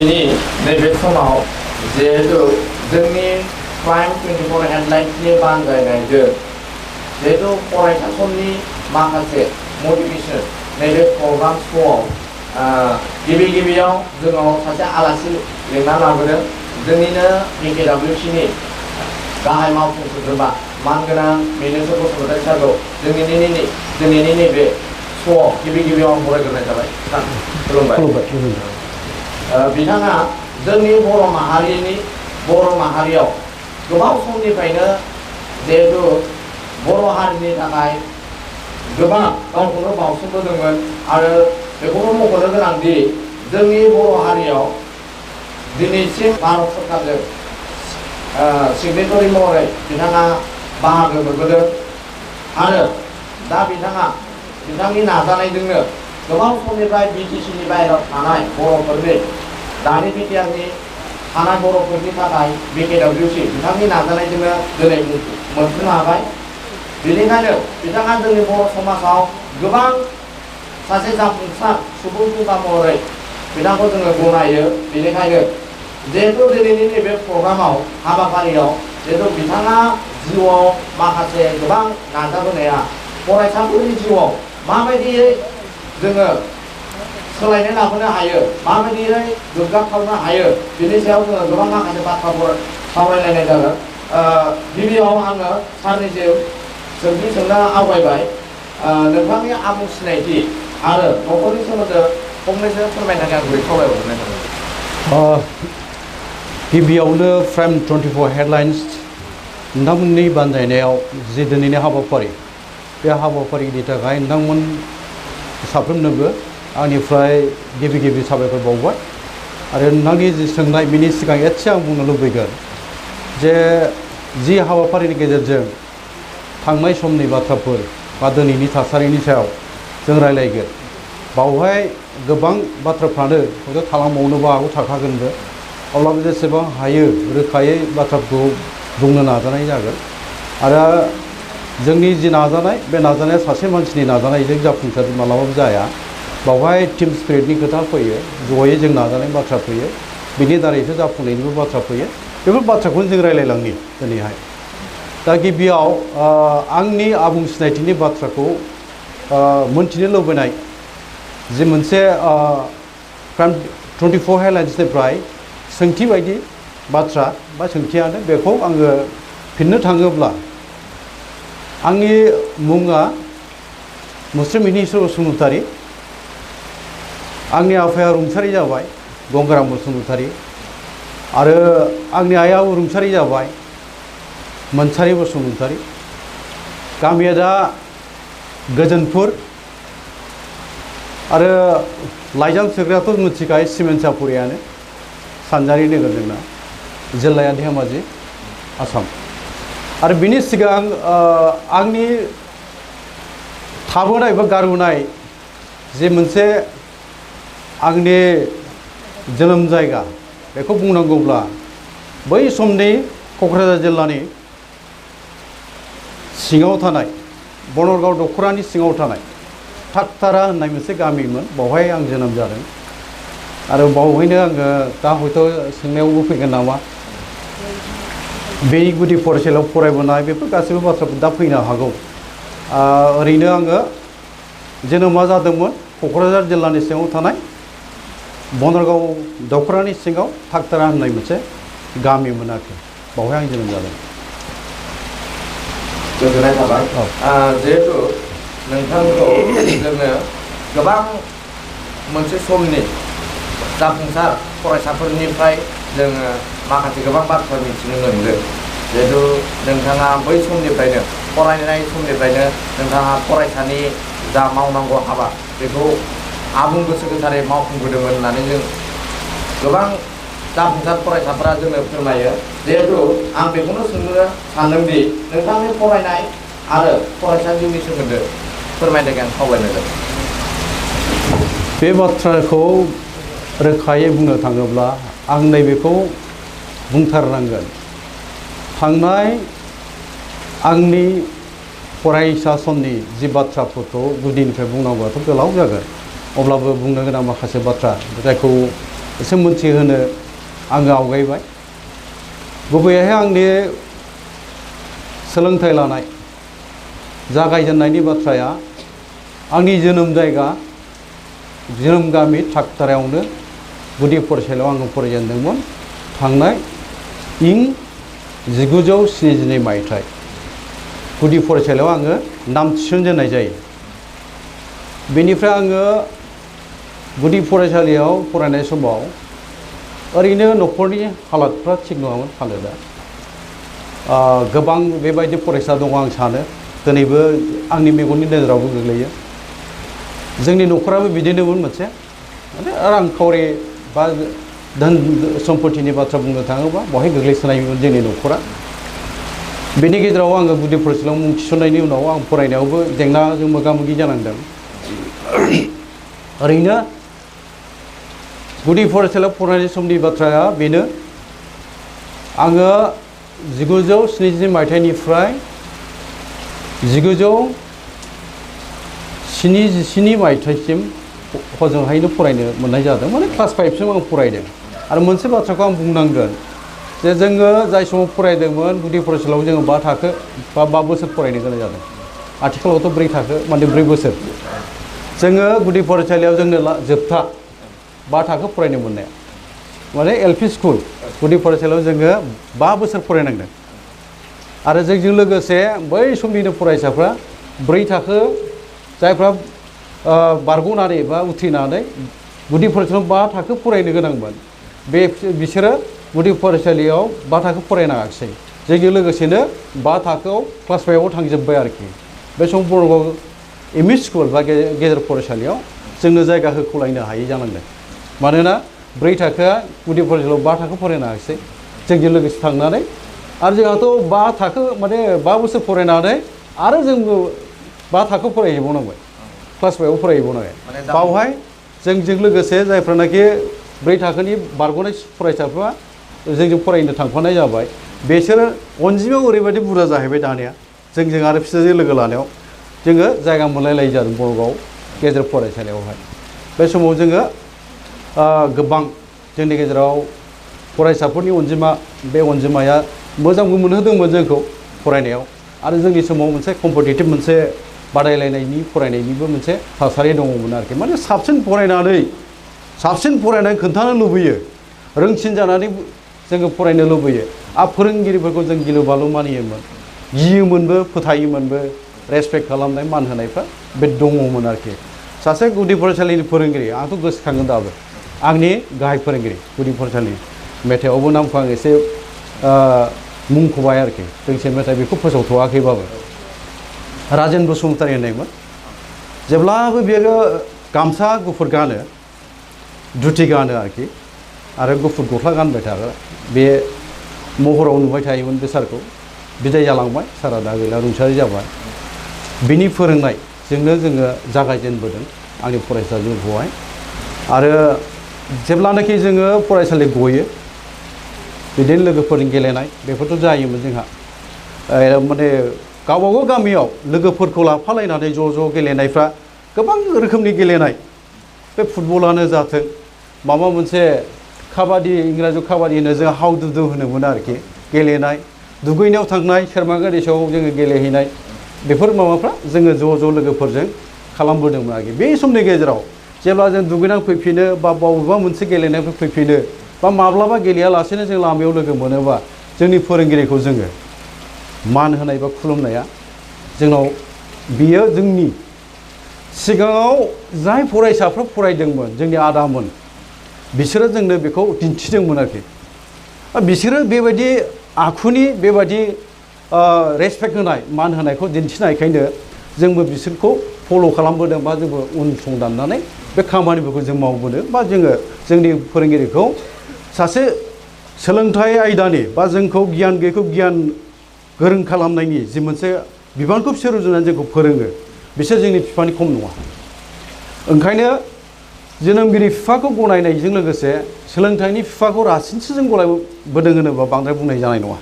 नैबे समाव जिहेतु जोंनि प्राइम 24 हेडलाइन्सनि बानजायनायजों जिहेतु फरायसा समनि माखासे मटिभेसन नैबे प्रग्राम श'आव गिबियाव जोंनाव सासे आलासि लेंना लाबोदों जोंनिनो BKWCनि गाहाय मावफुं सोद्रोमा मानगोनां मिनुसर बसुमतारी सारखौ दिनैनि नैबे श'आव गिबियाव आं बरायग्रोनाय जाबाय। खुलुमबाय। बिथाङा जोंनि बर' माहारियाव गोबाव समनिफ्रायनो जिहेतु बर' हारिनि थाखाय गोबां गावखौनो बावसोमबोदोंमोन आरो बेखौबो मख'नो गोनांदि जोंनि बर' हारियाव दिनैसिम भारत सरकारजों सिगनेटरि महरै बिथाङा बाहागो मोनबोदों आरो दा बिथांनि नाजानायजोंनो गोबां समनिफ्राय BTCनि बाहेरायाव थानाय बर'फोरनि दानि बिटिआरनि थानाय बर'फोरनि थाखाय BKWC बिथांनि नाजानायजोंनो दिनै मोनफुंनो हाबाय। बेनिखायनो बिथाङा जोंनि बर' समाजाव गोबां सासे जाफुंसार सुबुं फुंखा महरै बिथांखौ जोङो गनायो। बेनिखायनो जिहेतु दिनैनि नैबे प्रग्रामाव हाबाफारियाव जिहेतु बिथाङा जिउआव माखासे गोबां नाजाबोनाया फरायसाफोरनि जिउआव माबायदियै जोङो सोलायनाय लाबोनो हायो माबायदियै गोग्गाथावनो हायो बिनि सायाव जोङो गोबां माखासे बाथ्राफोर सावरायलायनाय जागोन। गिबियाव आङो सारनिसिम सोंथि सोंनो आवगायबाय नोंथांनि आबुं सिनायथि आरो न'खरनि सोमोन्दै फंनैसो फोरमायनो थाखाय आं गुरै खावलायहरनाय जाबाय। गिबियावनो प्राइम 24 हेडलाइन्स नोंथांमोननि बानजायनायाव जि दिनैनि हाबाफारि बे हाबाफारिनि थाखाय नोंथांमोन साफ्रोमनोबो आंनिफ्राय गिबि साबायखर बावबाय आरो नोंथांनि जि सोंनाय बिनि सिगां एसे आं बुंनो लुबैगोन जे जि हाबाफारिनि गेजेरजों थांनाय समनि बाथ्राफोर बा दिनैनि थासारिनि सायाव जों रायलायगोन बावहाय गोबां बाथ्राफ्रानो हयथ' थालांबावनोबो हागौ थाखागोनबो अब्लाबो जेसेबां हायो रोखायै बाथ्राखौ बुंनो नाजानाय जागोन आरो जोंनि जि नाजानाय बे नाजानाया सासे मानसिनि नाजानायजों जाफुंसार मालाबाबो जाया बावहाय टीम स्पिरिटनि खोथा फैयो जयै जों नाजानाय बाथ्रा फैयो बिनि दारैसो जाफुंनायनिबो बाथ्रा फैयो बेफोर बाथ्राखौनो जों रायलायलांनि दिनैहाय। दा गिबियाव आंनि आबुं सिनायथिनि बाथ्राखौ मोनथिनो लुबैनाय जि मोनसे प्राइम 24 हेडलाइन्सनिफ्राय सोंथि बायदि बाथ्रा बा सोंथियानो बेखौ आङो फिननो थाङोब्ला आंनि मुङा मुस्लिम मिनुसर बसुमतारी आंनि आफाया रुंसारि जाबाय गंगाराम बसुमतारी आरो आंनि आइयाबो रुंसारि जाबाय मोनसारि बसुमतारी गामिया दा गोजोनपुर आरो लाइजाम सोग्रायाथ' मिथिखायो सिमेन्सापुरियानो सानजारि नोगोर जोंना जिल्लाया धेमाजि आसाम आरो बिनि सिगां आंनि थाबोनाय बा गारबोनाय जे मोनसे आंनि जोनोम जायगा बेखौ बुंनांगौब्ला बै समनि क'क्राझार जिल्लानि सिङाव थानाय बनरगाव दख'रानि सिङाव थानाय थाकतारा होननाय मोनसे गामिमोन बावहाय आं जोनोम जादों आरो बावहायनो आङो दा हयथ' सोंनायावबो फैगोन नामा बे गुदि फरायसालियाव फरायबोनाय बेफोर गासैबो बाथ्राफोर दा फैनो हागौ। ओरैनो आङो जोनोमा जादोंमोन क'क्राझार जिल्लानि सिङाव थानाय बनरगाव दख'रानि सिङाव थाकतारा होननाय मोनसे गामिमोन आरोखि बावहाय आं जोनोम जादों। गोजोननाय थाबाय जिहेतु नोंथांखौ जोङो गोबां मोनसे समनि जाफुंसार फरायसाफोरनिफ्राय जोङो माखासे गोबां बाथ्रा मिथिनो मोनदों जिहेतु नोंथाङा बै समनिफ्रायनो फरायनाय समनिफ्रायनो नोंथाङा फरायसानि जा मावनांगौ हाबा बेखौ आबुं गोसो गोथारै मावफुंबोदोंमोन होननानै जों गोबां जाफुंसार फरायसाफोरा जोंनो फोरमायो जिहेतु आं बेखौनो सोंनो सानदोंदि नोंथांनि फरायनाय आरो फरायसा जिउनि सोमोन्दै फोरमायनो थाखाय आं खावलायनाय जाबाय। बे बाथ्राखौ रोखायै बुंनो थाङोब्ला आं नैबेखौ बुंथारनांगोन थांनाय आंनि फरायसा समनि जि बाथ्राफोरखौ गुदिनिफ्राय बुंनांगौआथ' गोलाव जागोन अब्लाबो बुंनो गोनां माखासे बाथ्रा जायखौ एसे मोनथिहोनो आङो आवगायबाय गुबैयैहाय आंनि सोलोंथाइ लानाय जागायजेननायनि बाथ्राया आंनि जोनोम जायगा जोनोम गामि थाकदारायावनो गुदि फरायसालियाव आङो फरायजेनदोंमोन थांनाय इं 1972 मायथाइ गुदि फरायसालियाव आङो नाम थिसनजेननाय जायो बेनिफ्राय आङो गुदि फरायसालियाव फरायनाय समाव ओरैनो न'खरनि हालादफ्रा थिग नङामोन हालोदा गोबां बेबायदि फरायसा दङ आं सानो दिनैबो आंनि मेगननि नोजोरावबो गोग्लैयो जोंनि न'खराबो बिदिनोमोन मोनसे माने रांखावरि बा धोन सम्पतिनि बाथ्रा बुंनो थाङोबा बहाय गोग्लैसोनायमोन जोंनि न'खरा बेनि गेजेराव आङो गुदि फरायसालियाव मुं थिसननायनि उनाव आं फरायनायावबो जेंनाजों मोगा मोगि जानांदों ओरैनो गुदि फरायसालियाव फरायनाय समनि बाथ्राया बेनो आङो 1970 मायथाइनिफ्राय 1977 मायथाइसिम हजोंहायनो फरायनो मोननाय जादों माने क्लास 5 सिम आं फरायदों आरो मोनसे बाथ्राखौ आं बुंनांगोन जे जोङो जाय समाव फरायदोंमोन गुदि फरायसालियाव जोङो 5 थाखो बा 5 बोसोर फरायनो गोनां जादों आथिखालावथ' 4 थाखो माने 4 बोसोर जोङो गुदि फरायसालियाव जोंनो जोबथा 5 थाखो फरायनो मोननाया माने एलपि स्कुल गुदि फरायसालियाव जोङो 5 बोसोर फरायनांदों आरो जोंजों लोगोसे बै समनिनो फरायसाफ्रा 4 थाखो जायफ्रा बारग'नानै बा उथ्रिनानै गुदि फरायसालियाव 5 थाखो फरायनो गोनांमोन बिसोरो गुदि फरायसालियाव 5 थाखो फरायनाङाखिसै जोंजों लोगोसेनो 5 थाखोआव क्लास 5आव थांजोब्बाय आरोखि बे समाव बर'गाव एमइ स्कुल बा गेजेर फरायसालियाव जोंनो जायगा होख'लायनो हायै जानांदों मानोना 4 थाखोआ गुदि फरायसालियाव 5 थाखो फरायनाङाखिसै जोंजों लोगोसे थांनानै आरो जोंहाथ' 5 थाखो माने 5 बोसोर फरायनानै आरो जोंबो 5 थाखो फरायहैबावनांबाय क्लास 5आव फरायहैबावनांबाय बावहाय जोंजों लोगोसे जायफ्रानाखि 4 थाखोनि बारग'नाय फरायसाफ्रा जोंजों फरायनो थांफानाय जाबाय बिसोरो अनजिमायाव ओरैबायदि बुरजा जाहैबाय दानिया जोंजों आरो बिसोरजों लोगो लानायाव जोङो जायगा मोनलायलायै जादों बर'गाव गेजेर फरायसालियावहाय बे समाव जोङो गोबां जोंनि गेजेराव फरायसाफोरनि अनजिमा बे अनजिमाया मोजांबो मोनहोदोंमोन जोंखौ फरायनायाव आरो जोंनि समाव मोनसे कम्पिटिटिभ मोनसे बादायलायनायनि फरायनायनिबो मोनसे थासारि दङमोन आरोखि माने साबसिन फरायनानै खोन्थानो लुबैयो रोंसिन जानानै जोङो फरायनो लुबैयो आरो फोरोंगिरिफोरखौ जों गिलु बालु मानियोमोन गियोमोनबो फोथायोमोनबो रेसपेक्ट खालामनाय मान होनायफ्रा बे दङमोन आरोखि सासे गुदि फरायसालिनि फोरोंगिरि आंथ' गोसोखाङो दाबो आंनि गाहाय फोरोंगिरि गुदि फरायसालिनि मेथाइआवबो नामखौ आं एसे मुंख'बाय आरोखि दोंसे मेथाइ बेखौ फोसावथ'वाखैबाबो राजेन बसुमतारी होननायमोन जेब्लाबो बियो गामसा गुफुर गानो धुति गानो आरोखि आरो गुफुर गस्ला गानबाय थाग्रा बे महराव नुबाय थायोमोन बे सारखौ बिदाय जालांबाय सारा दा गैला रुंसारि जाबाय बिनि फोरोंनायजोंनो जोङो जागायजेनबोदों आंनि फरायसा जिउखौहाय आरो जेब्लानाखि जोङो फरायसालि गयो बिदिनो लोगोफोरजों गेलेनाय बेफोरथ' जायोमोन जोंहा माने गावबागाव गामियाव लोगोफोरखौ लाफालायनानै ज' गेलेनायफ्रा गोबां रोखोमनि गेलेनाय बे फुटबलानो जाथों माबा मोनसे काबादि इंराजियाव काबादि होनो जों हाउ दु होनोमोन आरोखि गेलेनाय दुगैनायाव थांनाय सेरमांगा दैसायाव जोङो गेलेहैनाय बेफोर माबाफ्रा जोङो ज' लोगोफोरजों खालामबोदोंमोन आरोखि बे समनि गेजेराव जेब्ला जों दुगैनानै फैफिनो बा बबेबा मोनसे गेलेनायनिफ्राय फैफिनो बा माब्लाबा गेलेयालासेनो जों लामायाव लोगो मोनोबा जोंनि फोरोंगिरिखौ जोङो मान होनाय बा खुलुमनाया जोंनाव बियो जोंनि सिगाङाव जाय फरायसाफ्रा फरायदोंमोन जोंनि आदामोन बिसोरो जोंनो बेखौ दिन्थिदोंमोन आरोखि बिसोरो बेबायदि आखुनि बेबायदि रेसपेक्ट होनाय मान होनायखौ दिन्थिनायखायनो जोंबो बिसोरखौ फल' खालामबोदों बा जोंबो उन दाननानै बे खामानिफोरखौ जों मावबोदों बा जोङो जोंनि फोरोंगिरिखौ सासे सोलोंथाइ आयदानि बा जोंखौ गियान गैयैखौ गियान गोरों खालामनायनि जि मोनसे बिबानखौ बिसोर रुजुनानै जोंखौ फोरोङो बिसोर जोंनि बिफानि खम नङा ओंखायनो जोनोमगिरि बिफाखौ गनायनायजों लोगोसे सोलोंथाइनि बिफाखौ रासिनसो जों गलायबोदों होनोबा बांद्राय बुंनाय जानाय नङा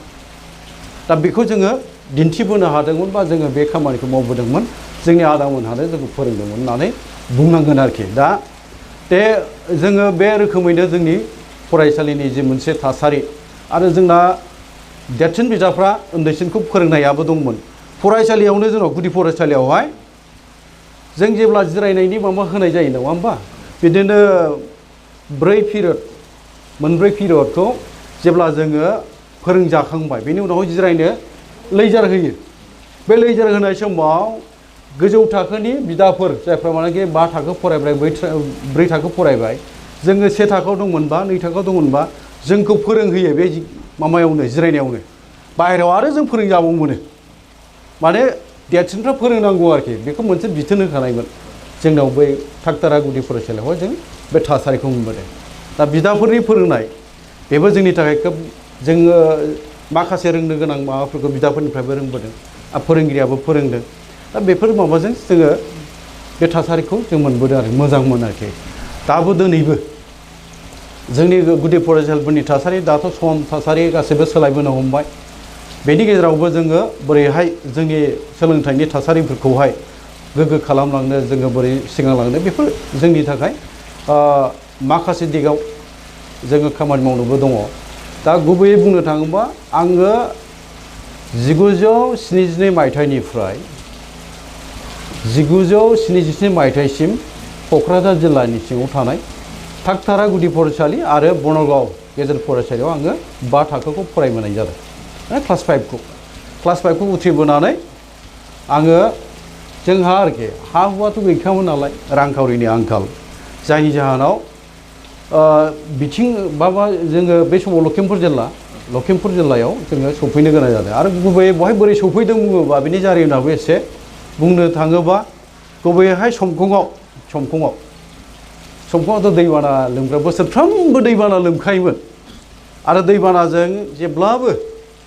दा बेखौ जोङो दिन्थिबोनो हादोंमोन बा जोङो बे खामानिखौ मावबोदोंमोन जोंनि आदामोनहानो जोंखौ फोरोंदोंमोन होननानै बुंनांगोन आरोखि दा दे जोङो बे रोखोमैनो जोंनि फरायसालिनि जि मोनसे थासारि आरो जोंना देरसिन बिदाफ्रा उन्दैसिनखौ फोरोंनायाबो दंमोन फरायसालियावनो जोंनाव गुदि फरायसालियावहाय जों जेब्ला जिरायनायनि माबा होनाय जायो नङा होमबा बिदिनो 4 पिरियड मोनब्रै पिरियडखौ जेब्ला जोङो फोरोंजाखांबाय बेनि उनावहाय जिरायनो लेजार होयो बे लेजार होनाय समाव गोजौ थाखोनि बिदाफोर जायफ्रा मानेकि 5 थाखो फरायबाय 4 थाखो फरायबाय जोङो 1 थाखोआव दंमोनबा 2 थाखोआव दंमोनबा जोंखौ फोरोंहोयो बे माबायावनो जिरायनायावनो बाहेरायाव आरो जों फोरोंजाबाव मोनो माने देरसिनफ्रा फोरोंनांगौ आरोखि बेखौ मोनसे बिथोन होखानायमोन जोंनाव बै थागतारा गुदि फरायसालियावहाय जों बे थासारिखौ मोनबोदों दा बिदाफोरनि फोरोंनाय बेबो जोंनि थाखाय खोब जोङो माखासे रोंनो गोनां माबाफोरखौ बिदाफोरनिफ्रायबो रोंबोदों आरो फोरोंगिरियाबो फोरोंदों दा बेफोर माबाजों जोङो बे थासारिखौ जों मोनबोदों आरो मोजांमोन आरोखि दाबो दिनैबो जोंनि गुदि फरायसालिफोरनि थासारि दाथ' सम थासारि गासैबो सोलायबोनो हमबाय बेनि गेजेरावबो जोङो बोरैहाय जोंनि सोलोंथाइनि थासारिफोरखौहाय गोग्गो खालामलांनो जोङो बोरै सिगांलांनो बेफोर जोंनि थाखाय माखासे दिगाव जोङो खामानि मावनोबो दङ दा गुबैयै बुंनो थाङोबा आङो 1972 मायथाइनिफ्राय 1977 मायथाइसिम क'क्राझार जिल्लानि सिङाव थानाय थागतारा गुदि फरायसालि आरो बनगाव गेजेर फरायसालियाव आङो 5 थाखोखौ फरायबोनाय जादों क्लास 5खौ उथ्रिबोनानै आङो जोंहा आरोखि हा हुआथ' गैखायामोन नालाय रांखावरिनि आंखाल जायनि जाहोनाव बिथिं बाबा जोङो बे समाव लखिमपुर जिल्लायाव जोङो सफैनो गोनां जादों आरो गुबैयै बहाय बोरै सफैदों बुङोबा बिनि जारिमिनाबो एसे बुंनो थाङोबा गुबैयैहाय समखङावथ' दैबाना लोमग्रा बोसोरफ्रोमबो दैबाना लोमखायोमोन आरो दैबानाजों जेब्लाबो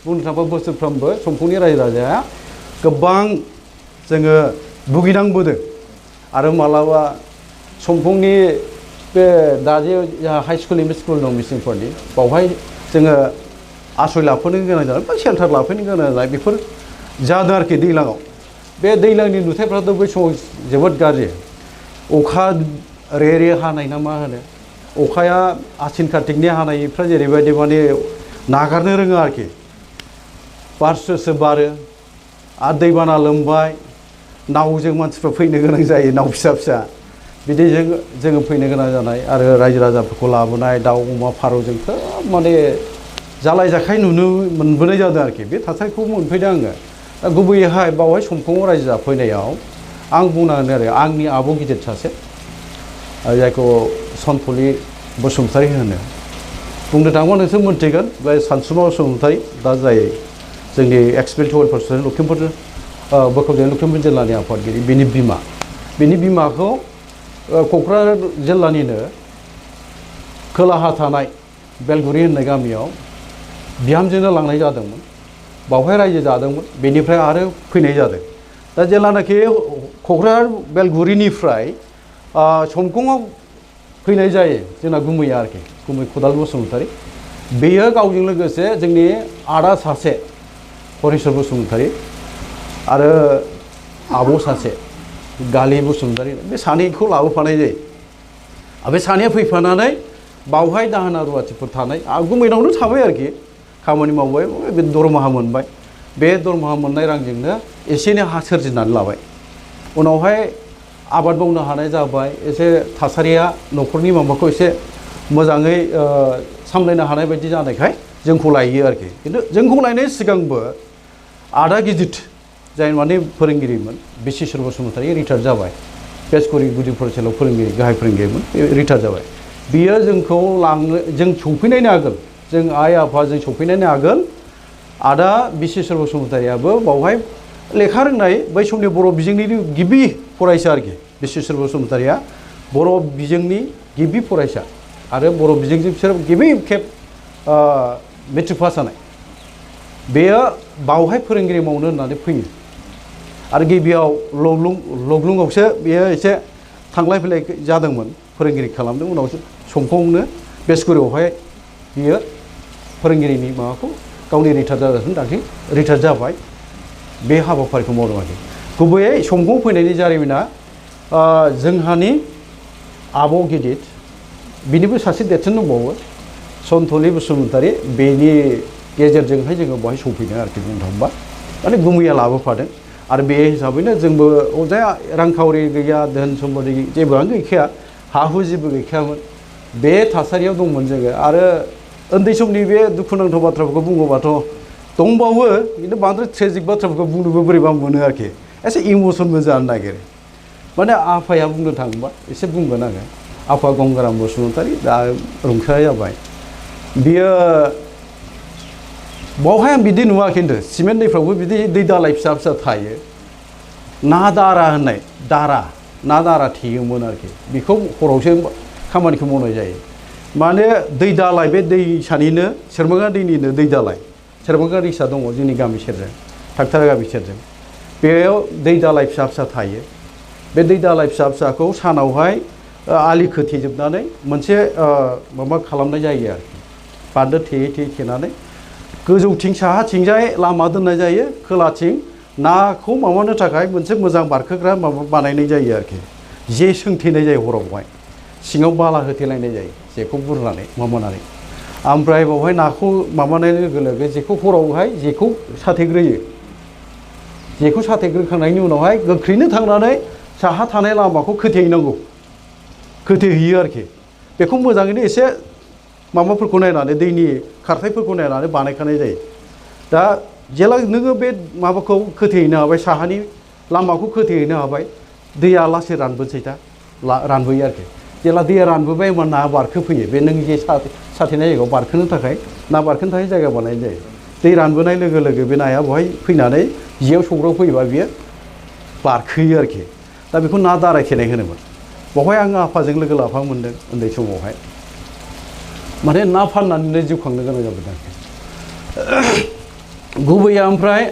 बुंनो थाङोबा बोसोरफ्रोमबो समखङनि रायजो राजाया गोबां जोङो भुगिनांबोदों आरो मालाबा समखङनि बे दा जे high school M E school दं मिसिंफोरनि बावहाय जोङो आश्रय लाफैनो गोनां जादों बा सेल्टार लाफैनो गोनां जानाय बेफोर जादों आरोखि दैज्लाङाव बे दैज्लांनि नुथायफ्राथ' बै समाव जोबोद गाज्रि अखा रे हानाय ना मा होनो अखाया आसिन कार्तिकनि हानायफ्रा जेरैबायदि माने नागारनो रोङा आरोखि बारसोसो बारो आरो दैबाना लोमबाय नावजों मानसिफ्रा फैनो गोनां जायो नाव फिसा फिसा बिदिजों जोङो फैनो गोनां जानाय आरो रायजो राजाफोरखौ लाबोनाय दाउ अमा फारौजों खोब माने जालाय जाखाय नुनो मोनबोनाय जादों आरोखि बे थासारिखौ मोनफैदों आङो दा गुबैयैहाय बावहाय समखङाव रायजो जाफैनायाव आं बुंनांगोन आरो आंनि आब' गिदिर सासे जायखौ सनफुलि बसुमतारी होनो बुंनो थाङोबा नोंसोर मोनथिगोन बे सानसुमा बसुमतारी दा जाय जोंनि एक्सपिरियेन्स वेलफेयार लखिमपुर बोखावजानाय लखिमपुर जिल्लानि आफादगिरि बिनि बिमाखौ क'क्राझार जिल्लानिनो खोलाहा थानाय बेलगुरि होननाय गामियाव बिहामजोनो लांनाय जादोंमोन बावहाय रायजो जादोंमोन बेनिफ्राय आरो फैनाय जादों दा जेब्लानाखि क'क्राझार बेलगुरिनिफ्राय समखङाव फैनाय जायो जोंना गुमैया आरोखि गुमै खदाल बसुमतारी बेयो गावजों लोगोसे जोंनि आदा सासे हरिश्वर बसुमतारी आरो आब' सासे गालि बसुमतारी बे सानैखौ लाबोफानाय जायो बे सानैया फैफानानै बावहाय दाहोना रुवाथिफोर थानाय गुमैनावनो थाबाय आरोखि खामानि मावबाय बे दरमाहा मोनबाय बे दरमाहा मोननाय रांजोंनो एसे एनै हा सोरजिनानै लाबाय उनावहाय आबाद मावनो हानाय जाबाय एसे थासारिया न'खरनि माबाखौ एसे मोजाङै सामलायनो हानाय बायदि जानायखाय जोंखौ लायो आरोखि खिन्थु जोंखौ लायनाय सिगांबो आदा गिदिर जाय माने फोरोंगिरिमोन बिश्वेश्वर बसुमतारी रिटायार जाबाय बेसगुरि गुदि फरायसालियाव फोरोंगिरि गाहाय फोरोंगिरिमोन रिटायार जाबाय बियो जोंखौ जों सफैनायनि आगोल जों आइ आफा जों सफैनायनि आगोल आदा बिश्वेश्वर बसुमतारीयाबो बावहाय लेखा रोंनाय बै समनि बर' बिजोंनि गिबि फरायसा आरोखि बिश्वेश्वर बसुमतारीया बर' बिजोंनि गिबि फरायसा आरो बर' बिजोंजों बिसोर गिबि खेब मेट्रिक पास जानाय बेयो बावहाय फोरोंगिरि मावनो होननानै फैयो आरो गिबियाव लग्लुंआवसो बेयो एसे थांलाय फैलाय जादोंमोन फोरोंगिरि खालामदों उनावसो समखङावनो बेसगुरियावहाय बियो फोरोंगिरिनि माबाखौ गावनि रिटायार जाजासिम दाख्लै रिटायार जाबाय बे हाबाफारिखौ मावदों आरोखि गुबैयै समखङाव फैनायनि जारिमिना जोंहानि आब' गिदिर बिनिबो सासे देरसिन दंबावो सन्थलि बसुमतारी बेनि गेजेरजोंहाय जोङो बेवहाय सफैदों आरोखि बुंनो थाङोबा माने गुमैया लाबोफादों आरो बे हिसाबैनो जोंबो अजाया रांखावरि गैया धोन सम्पति जेबोआनो गैखाया हा हु जेबो गैखायामोन बे थासारियाव दंमोन जोङो आरो उन्दै समनि बे दुखुनांथाव बाथ्राफोरखौ बुङोबाथ' दंबावो खिन्थु बांद्राय ट्रेजिक बाथ्राफोरखौ बुंनोबो बोरैबा मोनो आरोखि एसे इमसनबो जानो नागिरो माने आफाया बुंनो थाङोबा एसे बुंगोन आङो आफा गंगाराम बसुमतारी दा रुंसारि जाबाय बियो बावहाय आं बिदि नुवा खिन्थु सिमेन्ट दैफ्रावबो बिदि दै दालाय फिसा फिसा थायो ना दारा होननाय दारा ना दारा थेयोमोन आरोखि बेखौ हरावसो खामानिखौ मावनाय जायो माने दै दालाय बे दैसानिनो सेरमांगा दैनिनो दै दालाय सेरमांगा दैसा दङ जोंनि गामि सेरजों थागथारा गामि सेरजों बेयाव दै दालाय फिसा फिसा थायो बे दै दालाय फिसा फिसाखौ सानावहाय आलि खोथेजोबनानै मोनसे माबा खालामनाय जायो आरोखि बान्दो थेयै थेयै थेनानै गोजौथिं साहाथिंजाय लामा दोननाय जायो खोलाथिं नाखौ माबानो थाखाय मोनसे मोजां बारखोग्रा माबा बानायनाय जायो आरोखि जे सोंथेनाय जायो हरावहाय सिङाव बाला होथेलायनाय जायो जेखौ बुरनानै माबानानै ओमफ्राय बावहाय नाखौ माबानाय लोगो लोगो जेखौ हरावहाय जेखौ साथेग्रोयो जेखौ साथेग्रोखांनायनि उनावहाय गोख्रैनो थांनानै साहा थानाय लामाखौ खोथेहैनांगौ खोथेहैयो आरोखि बेखौ मोजाङैनो एसे माबाफोरखौ नायनानै दैनि खारथायफोरखौ नायनानै बानायखानाय जायो दा जेला नोङो बे माबाखौ खोथेहैनो हाबाय साहानि लामाखौ खोथेहैनो हाबाय दैया लासै रानबोसै दा रानबोयो आरोखि जेला दैया रानबोबाय होमबा ना बारखोफैयो बे नों जे साथेनाय जायगायाव बारखोनो थाखाय ना बारखोनो थाखाय जायगा बानायनाय जायो दै रानबोनाय लोगो लोगो बे नाया बेवहाय फैनानै जेयाव सौग्रावफैयोबा बियो बारखोयो आरोखि दा बेखौ ना दाराय थेनाय होनोमोन बेवहाय आङो आफाजों लोगो लाफा मोनदों उन्दै समावहाय माने ना फाननानैनो जिउ खांनो गोनां जाबोदों गुबैया ओमफ्राय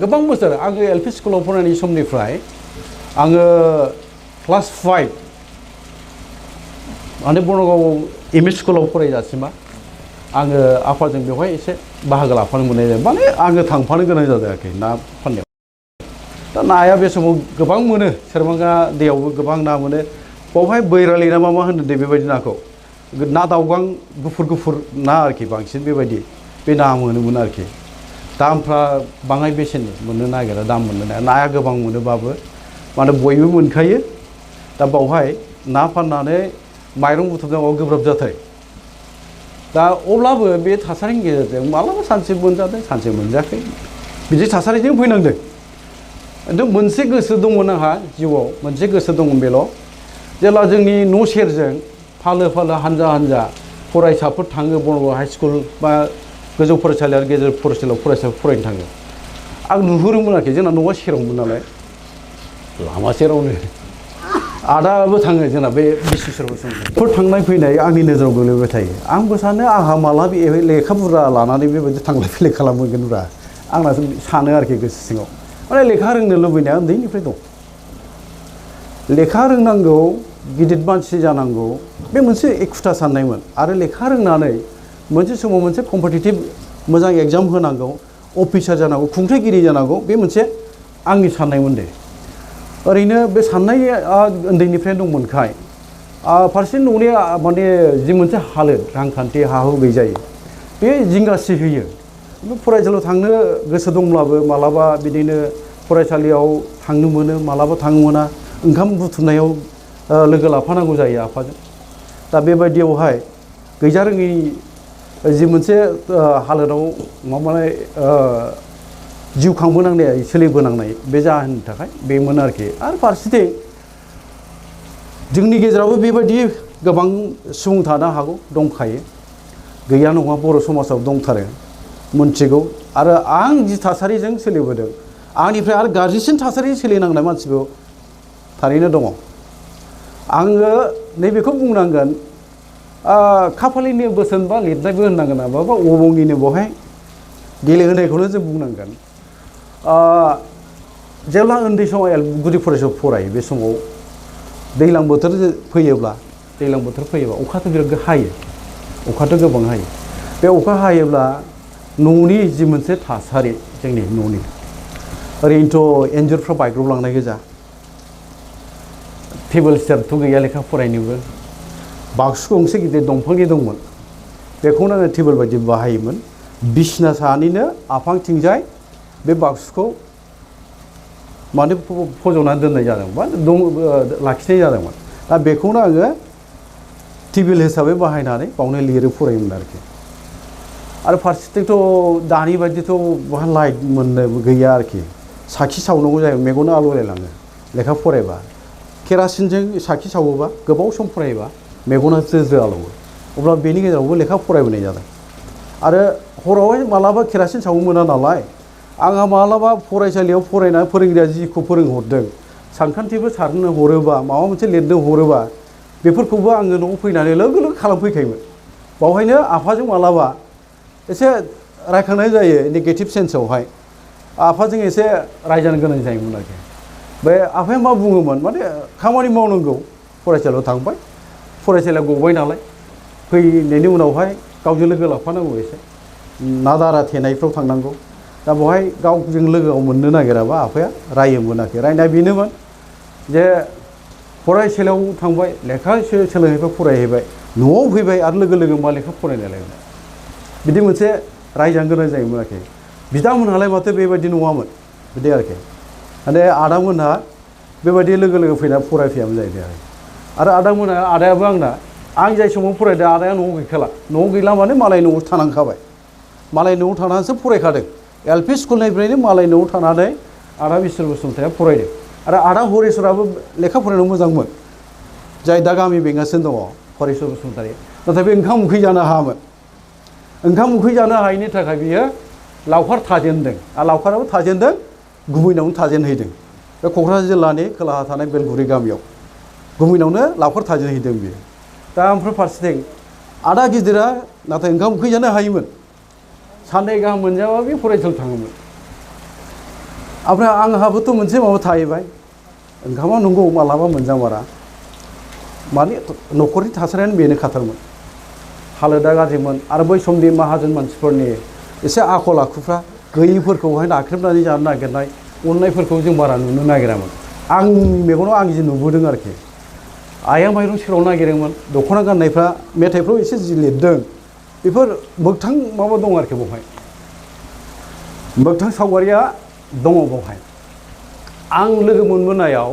गोबां बोसोर आङो एल पि स्कुलाव फरायनाय समनिफ्राय आङो क्लास 5 माने बरगाव एम इ स्कुलाव फरायजासिमा आङो आफाजों बेवहाय एसे बाहागो लाफानो मोननाय जायो माने आङो थांफानो गोनां जादों आरोखि ना फाननायाव दा नाया बे समाव गोबां मोनो सेरमांगा दैयावबो गोबां ना मोनो बावहाय बैरालि ना मा होनो दे बेबायदि नाखौ ना दावगां गुफुर गुफुर ना आरोखि बांसिन बेबायदि बे ना मोनोमोन आरोखि दामफ्रा बाङाय बेसेननि मोननो नागिरा दाम मोननो नागिरा नाया गोबां मोनोबाबो माने बयबो मोनखायो दा बावहाय ना फाननानै माइरं बुथुमनांगौ गोब्राब जाथारो दा अब्लाबो बे थासारिनि गेजेरजों मालाबा सानसे मोनजादों सानसे मोनजायाखै बिदि थासारिजों फैनांदों खिन्थु मोनसे गोसो दंमोन आंहा जिउआव मोनसे गोसो दंमोन बेल' जेब्ला जोंनि न' सेरजों फालो फालो हानजा हानजा फरायसाफोर थाङो बरगाव हाइ स्कुल बा गोजौ फरायसालि आरो गेजेर फरायसालियाव फरायसाफोर फरायनो थाङो आं नुहुरोमोन आरोखि जोंना न'आ सेरावमोन नालाय लामा सेरावनो आदाबो थाङो जोंना बे बिश्वेश्वर बसुमतारी थांनाय फैनाय आंनि नोजोराव गोलैबाय थायो आंबो सानो आंहा माला बे लेखा बुरजा लानानै बेबायदि थांलाय फैलाय खालामगोनब्रा आंना सानो आरोखि गोसो सिङाव माने लेखा रोंनो लुबैनाया उन्दैनिफ्राय दं लेखा रोंनांगौ गिदिर मानसि जानांगौ बे मोनसे एखुथा साननायमोन आरो लेखा रोंनानै मोनसे समाव मोनसे कम्पिटिटिभ मोजां एग्जाम होनांगौ अफिसार जानांगौ खुंथायगिरि जानांगौ बे मोनसे आंनि साननायमोन दे ओरैनो बे साननाया उन्दैनिफ्राय दंमोनखाय फारसे न'नि माने जि मोनसे हालोद रांखान्थि हा हु गैजायो बे जिंगासि होयो फरायसालियाव थांनो गोसो दंब्लाबो मालाबा बिदिनो फरायसालियाव थांनो मोनो मालाबा थांनो मोना ओंखाम बुथुमनायाव लोगो लाफानांगौ जायो आफाजों दा बेबायदियावहाय गैजारोङै जि मोनसे हालोदाव माबानाय जिउ खांबोनांनाय सोलिबोनांनाय बे जाहोननि थाखाय बेमोन आरोखि आरो फारसेथिं जोंनि गेजेरावबो बेबायदि गोबां सुबुं थानो हागौ दंखायो गैया नङा बर' समाजाव दंथारो मोनथिगौ आरो आं जि थासारिजों सोलिबोदों आंनिफ्राय आरो गाज्रिसिन थासारिजों सोलिनांनाय मानसिबो थारैनो दङ आङो नैबेखौ बुंनांगोन खाफालिनि बोसोन बा लिरनायबो होननांगोन माबा अबंनिनो बेवहाय गेलेहोनायखौनो जों बुंनांगोन जेब्ला उन्दै समाव गुदि फरायसालियाव फरायो बे समाव दैज्लां बोथोर फैयोब्ला अखाथ' बिराद हायो अखाथ' गोबां हायो बे अखा हायोब्ला न'नि जि मोनसे थासारि जोंनि न'नि ओरैनोथ' एन्जुरफ्रा बायग्रबलांनाय गोजा टेबोल सियारथ' गैया लेखा फरायनोबो बाक्सु गंसे गिदिर दंफांनि दंमोन बेखौनो आङो टेबोल बायदि बाहायोमोन बिसिना सानिनो आफांथिंजाय बे बाक्सुखौ माने फज'नानै दोननाय जादोंमोन लाखिनाय जादोंमोन दा बेखौनो आङो टेबोल हिसाबै बाहायनानै बावनो लिरो फरायोमोन आरोखि आरो फारसेथिंथ' दानि बायदिथ' बहा लाइट मोननो गैया आरोखि साखि सावनांगौ जायो मेगना आलौलायलाङो लेखा फरायबा केरासिनजों साखि सावोबा गोबाव सम फरायोबा मेगना जो आलौवो अब्ला बेनि गेजेरावबो लेखा फरायबोनाय जादों आरो हरावहाय मालाबा केरासिन सावनो मोना नालाय आंहा मालाबा फरायसालियाव फरायनानै फोरोंगिरिया जिखौ फोरोंहरदों सानखान्थिबो सारनो हरोबा माबा मोनसे लिरनो हरोबा बेफोरखौबो आङो न'आव फैनानै लोगो लोगो खालामफैखायोमोन बावहायनो आफाजों मालाबा एसे रायखांनाय जायो नेगेटिभ सेन्सआवहाय आफाजों एसे रायजानो गोनां जायोमोन आरोखि बे आफाया मा बुङोमोन माने खामानि मावनांगौ फरायसालियाव थांबाय फरायसालियाव गबाय नालाय फैनायनि उनावहाय गावजों लोगो लाफानांगौ एसे ना दारा थेनायफ्राव थांनांगौ दा बेवहाय गावजों लोगोआव मोननो नागिराबा आफाया रायोमोन आरोखि रायनाया बेनोमोन जे फरायसालियाव थांबाय लेखा सोलोंहैबाय फरायहैबाय न'आव फैबाय आरो लोगो लोगो मा लेखा फरायनायलाय बिदि मोनसे रायजानो गोनां जायोमोन आरोखि बिदामोनहालाय माथो बेबायदि नङामोन बिदि आरोखि माने आदामोनहा बेबायदि लोगो लोगो फैनानै फरायफैयामोन जाहैबाय आरो आदामोनहा आदायाबो आं जाय समाव फरायदों आदाया न'आव गैखाला न'आव गैला माने मालाय न'आव थानांखाबाय मालाय न'आव थानानैसो फरायखादों एल पि स्कुलनिफ्रायनो मालाय न'आव थानानै आदा बिसोर बसुमतारिया फरायदों आरो आदा हरेस्वराबो लेखा फरायनो मोजांमोन जाय दा गामि बेंगासिनो दङ हरेस्वर बसुमतारि नाथाय बे ओंखाम ओंख्रि जानो हायामोन ओंखाम ओंख्रि जानो हायैनि थाखाय बियो लावखार थाजेनदों आरो लावखाराबो थाजेनदों गुबैनावनो थाजेनहैदों बे क'क्राझार जिल्लानि खोलाहा थानाय बेलगुरि गामियाव गुबैनावनो लावखार थाजेनहैदों बियो दा ओमफ्राय फारसेथिं आदा गिदिरा नाथाय ओंखाम ओंख्रि जानो हायोमोन साननै गाहाम मोनजाबा बे फरायसालियाव थाङोमोन ओमफ्राय आंहाबोथ' मोनसे माबा थाहैबाय ओंखामा नंगौ मालाबा मोनजामारा माने न'खरनि थासारियानो बेनो खाथारमोन हालोदा गाज्रिमोन आरो बै समनि माहाजोन मानसिफोरनि एसे आखल आखुफ्रा गैयैफोरखौहाय नाख्रेबनानै जानो नागिरनाय अननायफोरखौ जों बारा नुनो नागिरामोन आंनि मेगनाव आं जि नुबोदों आरोखि आइया माइरं सेराव नागिरोमोन दख'ना गाननायफ्रा मेथाइफ्राव एसे जि लिरदों बेफोर मोगथां माबा दं आरोखि बेवहाय मोगथां सावगारिया दङ बेवहाय आं लोगो मोनबोनायाव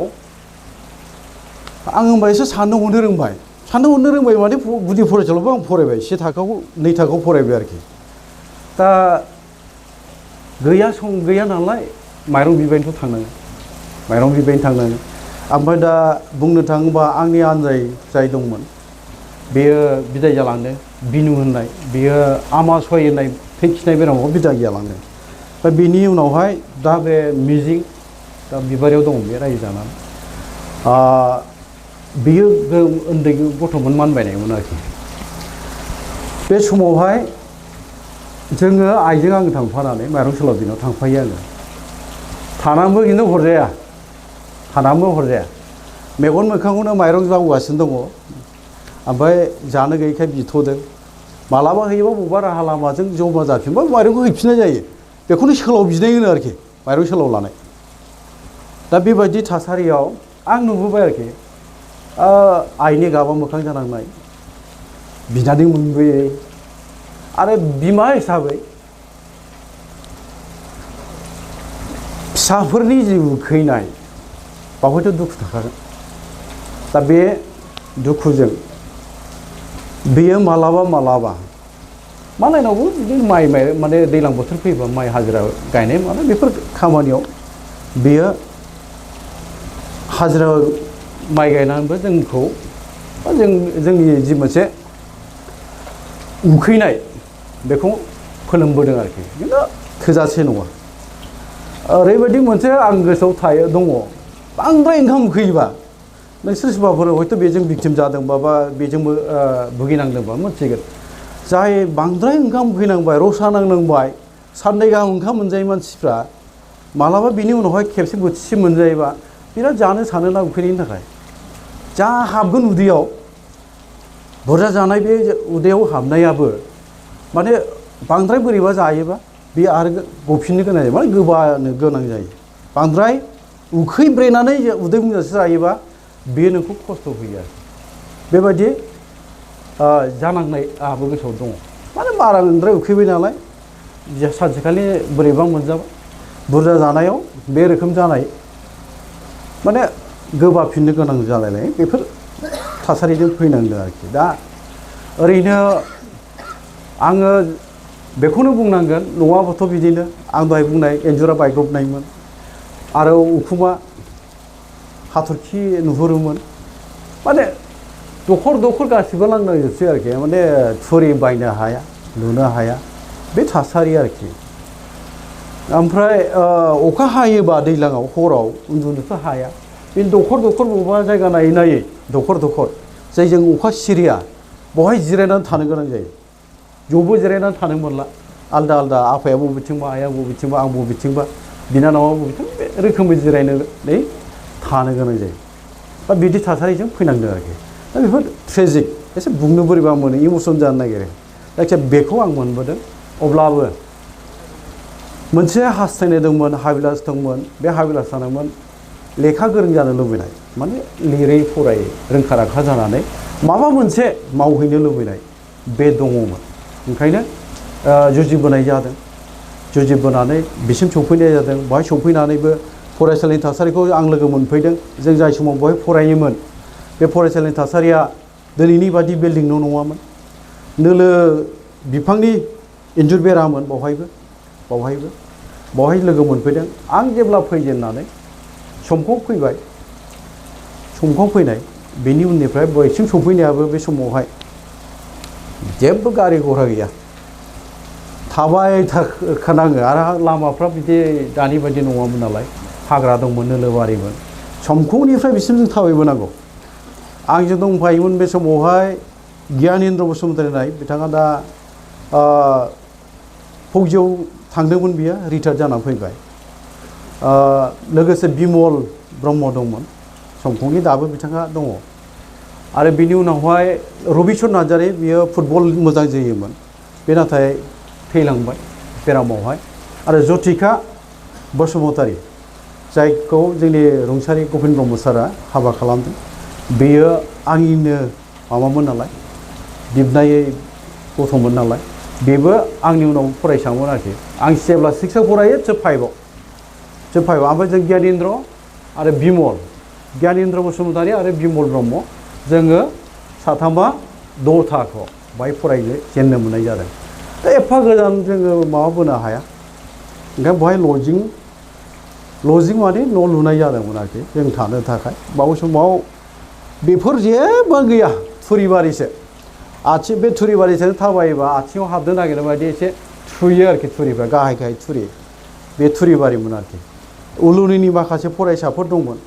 आं होनबा एसे साननो हनो रोंबाय माने गुदि फरायसालियावबो आं फरायबाय से थाखोआव 2 थाखोआव फरायबाय आरोखि दा गैया नालाय माइरं बिबायनोथ' थांनाङो ओमफ्राय दा बुंनो थाङोबा आंनि आनजाय जाय दंमोन बेयो बिदाय जालांदों बिनु होननाय बेयो आमासय होननाय थै खिनाय बेरामाव बिदाय जालांदों ओमफ्राय बेनि उनावहाय दा बे मिजिं दा बिबारियाव दङ बे रायजो जानानै बियो उन्दै गथ'मोन मानबायनायमोन आरोखि बे समावहाय जोङो आइजों आं थांफानानै माइरं सोलाव दिनाव थांफायो आङो थानानैबो खिन्थु हरजाया मेगन मोखांखौनो माइरं जावगासिनो दङ ओमफ्राय जानो गैयैखाय बिथ'दों मालाबा होयोबा बबेबा राहा लामाजों जमा जाफिनबा माइरंखौ हैफिननाय जायो बेखौनो सोलाव बिनाय होनो आरोखि माइरं सोलाव लानाय दा बेबायदि थासारियाव आं नुबोबाय आरोखि आइनि गाबा मोखां जानांनाय बिनानै मोनबोयै आरो बिमा हिसाबै फिसाफोरनि जि उखैनाय बावहायथ' दुखु थाखागोन दा बे दुखुजों बेयो मालाबा मालायनावबो बिदिनो माइ माने दैज्लां बोथोर फैबा माइ हाजिरा गायनाय माने बेफोर खामानियाव बेयो हाजिरा माइ गायनानैबो जोंखौ जोंनि जि मोनसे उखैनाय बेखौ फोलोमबोदों आरोखि खिन्थु थोजासे नङा ओरैबायदि मोनसे आं गोसोआव दङ बांद्राय ओंखाम उखैयोबा नोंसोर सोरबाफोर हयथ' बेजों भिक्टिम जादोंबा बा बेजोंबो भुगिनांदोंबा मोनथिगोन जाय बांद्राय ओंखाम उखैनांबाय रसा नांनांबाय साननै गाहाम ओंखाम मोनजायै मानसिफ्रा मालाबा बिनि उनावहाय खेबसे बोथिसे मोनजायोबा बिराद जानो सानोना उखैनायनि थाखाय जा हाबगोन उदैयाव बुरजा जानाय बे उदैयाव हाबनायाबो माने बांद्राय बोरैबा जायोबा बे आरो गफिननो गोनां जायो माने गोबानो गोनां जायो बांद्राय उखैब्रेनानै उदै बुंजासे जायोबा बेयो नोंखौ खस्थ' होयो आरो बेबायदि जानांनाय आंहाबो गोसोआव दङ माने बाराद्राय उखैबाय नालाय सानसेखालि बोरैबा मोनजाबाय बुरजा जानायाव बे रोखोम जानाय माने गोबाफिननो गोनां जालायनाय बेफोर थासारिजों फैनांदों आरोखि दा ओरैनो आङो बेखौनो बुंनांगोन न'आबोथ' बिदिनो आं दहाय बुंनाय एन्जुरा बायग्रबनायमोन आरो उखुमा हाथरखि नुहुरोमोन माने दखर गासिबो लांनांजोबसै आरोखि माने थुरि बायनो हाया लुनो हाया बे थासारि आरोखि ओमफ्राय अखा हायोबा दैज्लाङाव हराव उन्दुनोथ' हाया बे दखर बबेबा जायगा नायै नायै दखर जायजों अखा सिरिया बहाय जिरायनानै थानो गोनां जायो ज'बो जिरायनानै थानो मोनला आलदा आफाया बबेथिंबा आइया बबेथिंबा आं बबेथिंबा बिनानावा बबेथिंबा बे रोखोमै जिरायनानै थानो गोनां जायो बा बिदि थासारिजों फैनांदों आरोखि दा बेफोर ट्रेजिक एसे बुंनो बोरैबा मोनो इमसन जानो नागिरो जायखिया बेखौ आं मोनबोदों अब्लाबो मोनसे हास्थायनाय दंमोन हाबिलास दंमोन बे हाबिलासानोमोन लेखा गोरों जानो लुबैनाय माने लिरै फरायै रोंखा राखा जानानै माबा मोनसे मावहैनो लुबैनाय बे दङमोन ओंखायनो जुजिबोनाय जादों जुजिबोनानै बिसिम सौफैनाय जादों बेवहाय सौफैनानैबो फरायसालिनि थासारिखौ आं लोगो मोनफैदों जों जाय समाव बेवहाय फरायोमोन बे फरायसालिनि थासारिया दिनैनि बादि बिल्डिं न' नङामोन नोलो बिफांनि इन्जुर बेरामोन बावहाय लोगो मोनफैदों आं जेब्ला फैजेननानै समखौ फैनाय बेनि उननिफ्राय बैसिम सौफैनायाबो बे समावहाय जेबो गारि घरा गैया थाबाय थाखानाङो आरो लामाफ्रा बिदि दानि बायदि नङामोन नालाय हाग्रा दंमोन नोलोबारिमोन समखौनिफ्राय बिसिम जों थाबायबोनांगौ आंजों दंफायोमोन बे समावहाय गियानेन्द्र बसुमतारी नाय बिथाङा दा फौजियाव थांदोंमोन बियो रिटायार जानानै फैबाय लोगोसे बिमल ब्रह्म दंमोन समखौनि दाबो बिथाङा दङ आरो बिनि उनावहाय रबिचन्द्र नार्जारी बियो फुटबल मोजां जोयोमोन बे नाथाय थैलांबाय बेरामावहाय आरो जतिका बसुमतारी जायखौ जोंनि रुंसारि गबिन ब्रह्म सारा हाबा खालामदों बेयो आंनिनो माबामोन नालाय बिबनायै गथ'मोन नालाय बेबो आंनि उनाव फरायसामोन आरोखि आं जेब्ला 6आव फरायो जोब 5आव ओमफ्राय जों गियानेन्द्र आरो गियानेन्द्र बसुमतारी आरो बिमल ब्रह्म जोङो साथामा 6 थाखोआव बाहाय फरायनो जेननो मोननाय जादों दा एफा गोजान जोङो माबाबोनो हाया ओंखायनो बेवहाय लजिं माने न' लुनाय जादोंमोन आरोखि जों थानो थाखाय बाव समाव बेफोर जेबो गैया थुरिबारिसो बे थुरिबारिजों थाबायोबा आथिङाव हाबनो नागिरनाय बायदि एसे थुयो आरोखि थुरिफ्रा गाहाय थुरि बे थुरिबारिमोन आरोखि उलुनिनि माखासे फरायसाफोर दंमोन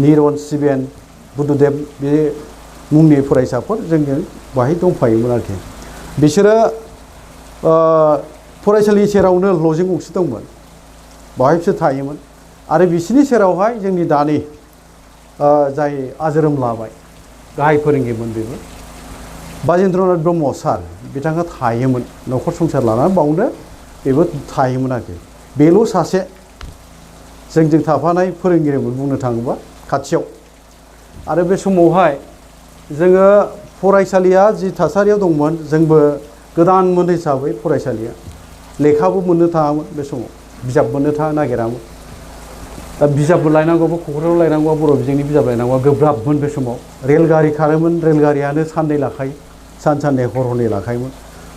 निरन सिबेन बुद्धदेब बे मुंनि फरायसाफोर जोंजों बाहाय दंफायोमोन आरोखि बिसोरो फरायसालि सेरावनो लजिं गंसे दंमोन बाहाय बिसोर थायोमोन आरो बिसोरनि सेरावहाय जोंनि दानि जाय आजोरोम लाबाय गाहाय फोरोंगिरिमोन बेबो बाजेन्द्रनाथ ब्रह्म सार बिथाङा थायोमोन न'खर संसार लानानै बावनो बेबो थायोमोन आरोखि बेल' सासे जोंजों थाफानाय फोरोंगिरिमोन बुंनो थाङोबा खाथियाव आरो बे समावहाय जोङो फरायसालिया जि थासारियाव दंमोन जोंबो गोदानमोन हिसाबै फरायसालिया लेखाबो मोननो थाङामोन बे समाव बिजाब मोननो नागिरामोन दा बिजाबबो लायनांगौबा क'क्राझाराव लायनांगौबा बर' बिजोंनि बिजाब लायनांगौबा गोब्राबमोन बे समाव रेलगारि खारोमोन रेलगारियानो साननै लाखायो साननै हरनै लाखायोमोन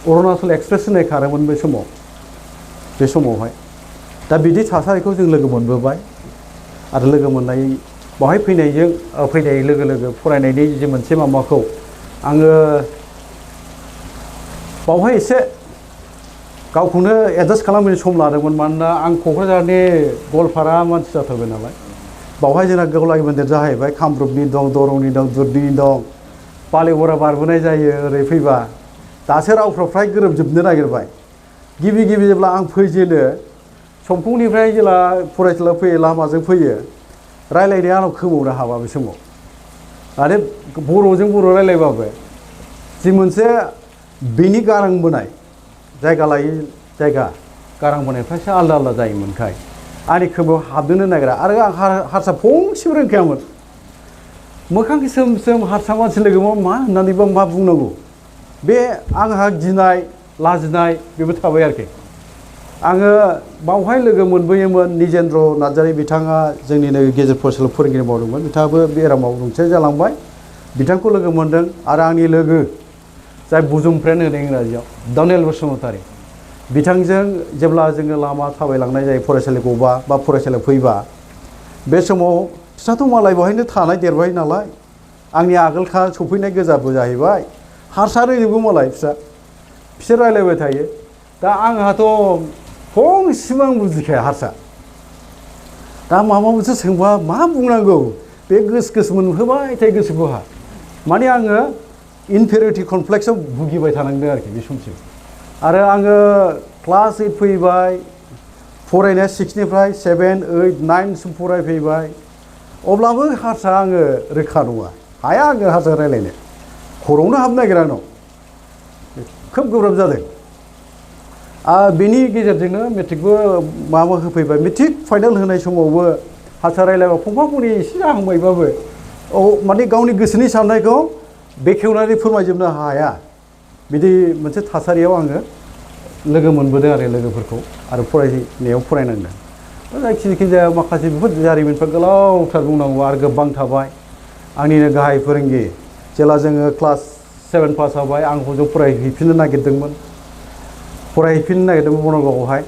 अरुणाचल एक्सप्रेस होननाय खारोमोन बे समावहाय दा बिदि थासारिखौ जों लोगो मोनबोबाय आरो लोगो मोननाय बावहाय फैनाय लोगो लोगो फरायनायनि जे मोनसे माबाखौ आङो बावहाय एसे गावखौनो एडजास्ट खालामनो सम लादोंमोन मानोना आं क'क्राझारनि गवालपारा मानसि जाथारबाय नालाय बावहाय जोंना गौलाय मन्दिर जाहैबाय कामरुपनि दं दरंनि दं दुधनि दं बालिगरा बारबोनाय जायो ओरै फैबा दासो रावफ्रा फ्राय गोरोबजोबनो नागिरबाय गिबि जेब्ला आं फैजेनो समफुंनिफ्राय जेला फरायसालियाव फैयो लामाजों फैयो रायलायनाया आंनाव खोमावनो हाबा बे समाव आरो बर'जों बर' रायलायबाबो जि मोनसे बेनि गारां बोनाय जायगा लायै जायगा गारां बोनायफ्रासो आलदा जायोमोनखाय आंनि खोमायाव हाबनोनो नागिरा आरो आं हारसा फंसेबो रोंखायामोन मोखां सोम सोम हारसा मानसि लोगो मा होननानैबा मा बुंनांगौ बे आंहा गिनाय लाजिनाय बेबो थाबाय आरोखि आङो बावहाय लोगो मोनबोयोमोन निजेन्द्र नार्जारि बिथाङा जोंनिनो गेजेर फरायसालियाव फोरोंगिरि मावदोंमोन बिथाङाबो बेरामाव रुंसारि जालांबाय बिथांखौ लोगो मोनदों आरो आंनि लोगो जाय बुजुम फ्रेन्ड होनो इंराजियाव दानियेल बसुमतारी बिथांजों जेब्ला जोङो लामा थाबायलांनाय जायो फरायसालि गबा बा फरायसालियाव फैबा बे समाव फिसाथ' मालाय बेवहायनो थानाय देरबाय नालाय आंनि आगोलखा सफैनाय गोजाबो जाहैबाय हारसा रोङोबो मालाय बिसोर रायलायबाय थायो दा आंहाथ' फंसेबो आं बुजिखाया हारसा दा माबा मोनसे सोंबा मा बुंनांगौ बे गोस गोस मोनहोबाय थायो गोसोखौ आंहा माने आङो इनफेरियरिटि कमप्लेक्सआव भुगिबाय थानांदों आरोखि बे समसिम आरो आङो क्लास 8 फैबाय फरायनाया 6 निफ्राय 7, 8, 9 सिम फरायफैबाय अब्लाबो हारसा आङो रोखा नङा हाया आङो हारसा रायलायनो खर'आवनो हाबनो नागिरा आंनाव खोब गोब्राब जादों बेनि गेजेरजोंनो मेट्रिकबो माबा होफैबाय मेट्रिक फाइनाल होनाय समावबो हारसा रायलायबा फंफा फंनै एसे जाहांबायबाबो माने गावनि गोसोनि साननायखौ बेखेवनानै फोरमायजोबनो हाया बिदि मोनसे थासारियाव आङो लोगो मोनबोदों आरो लोगोफोरखौ आरो फरायनायाव फरायनांदों जायखि जाया माखासे बेफोर जारिमिनफोर गोलावथार बुंनांगौ आरो गोबां थाबाय आंनिनो गाहाय फोरोंगिरि जेला जोङो क्लास 7 पास जाबाय आं हजों फरायहैफिननो नागिरदोंमोन बनगावआवहाय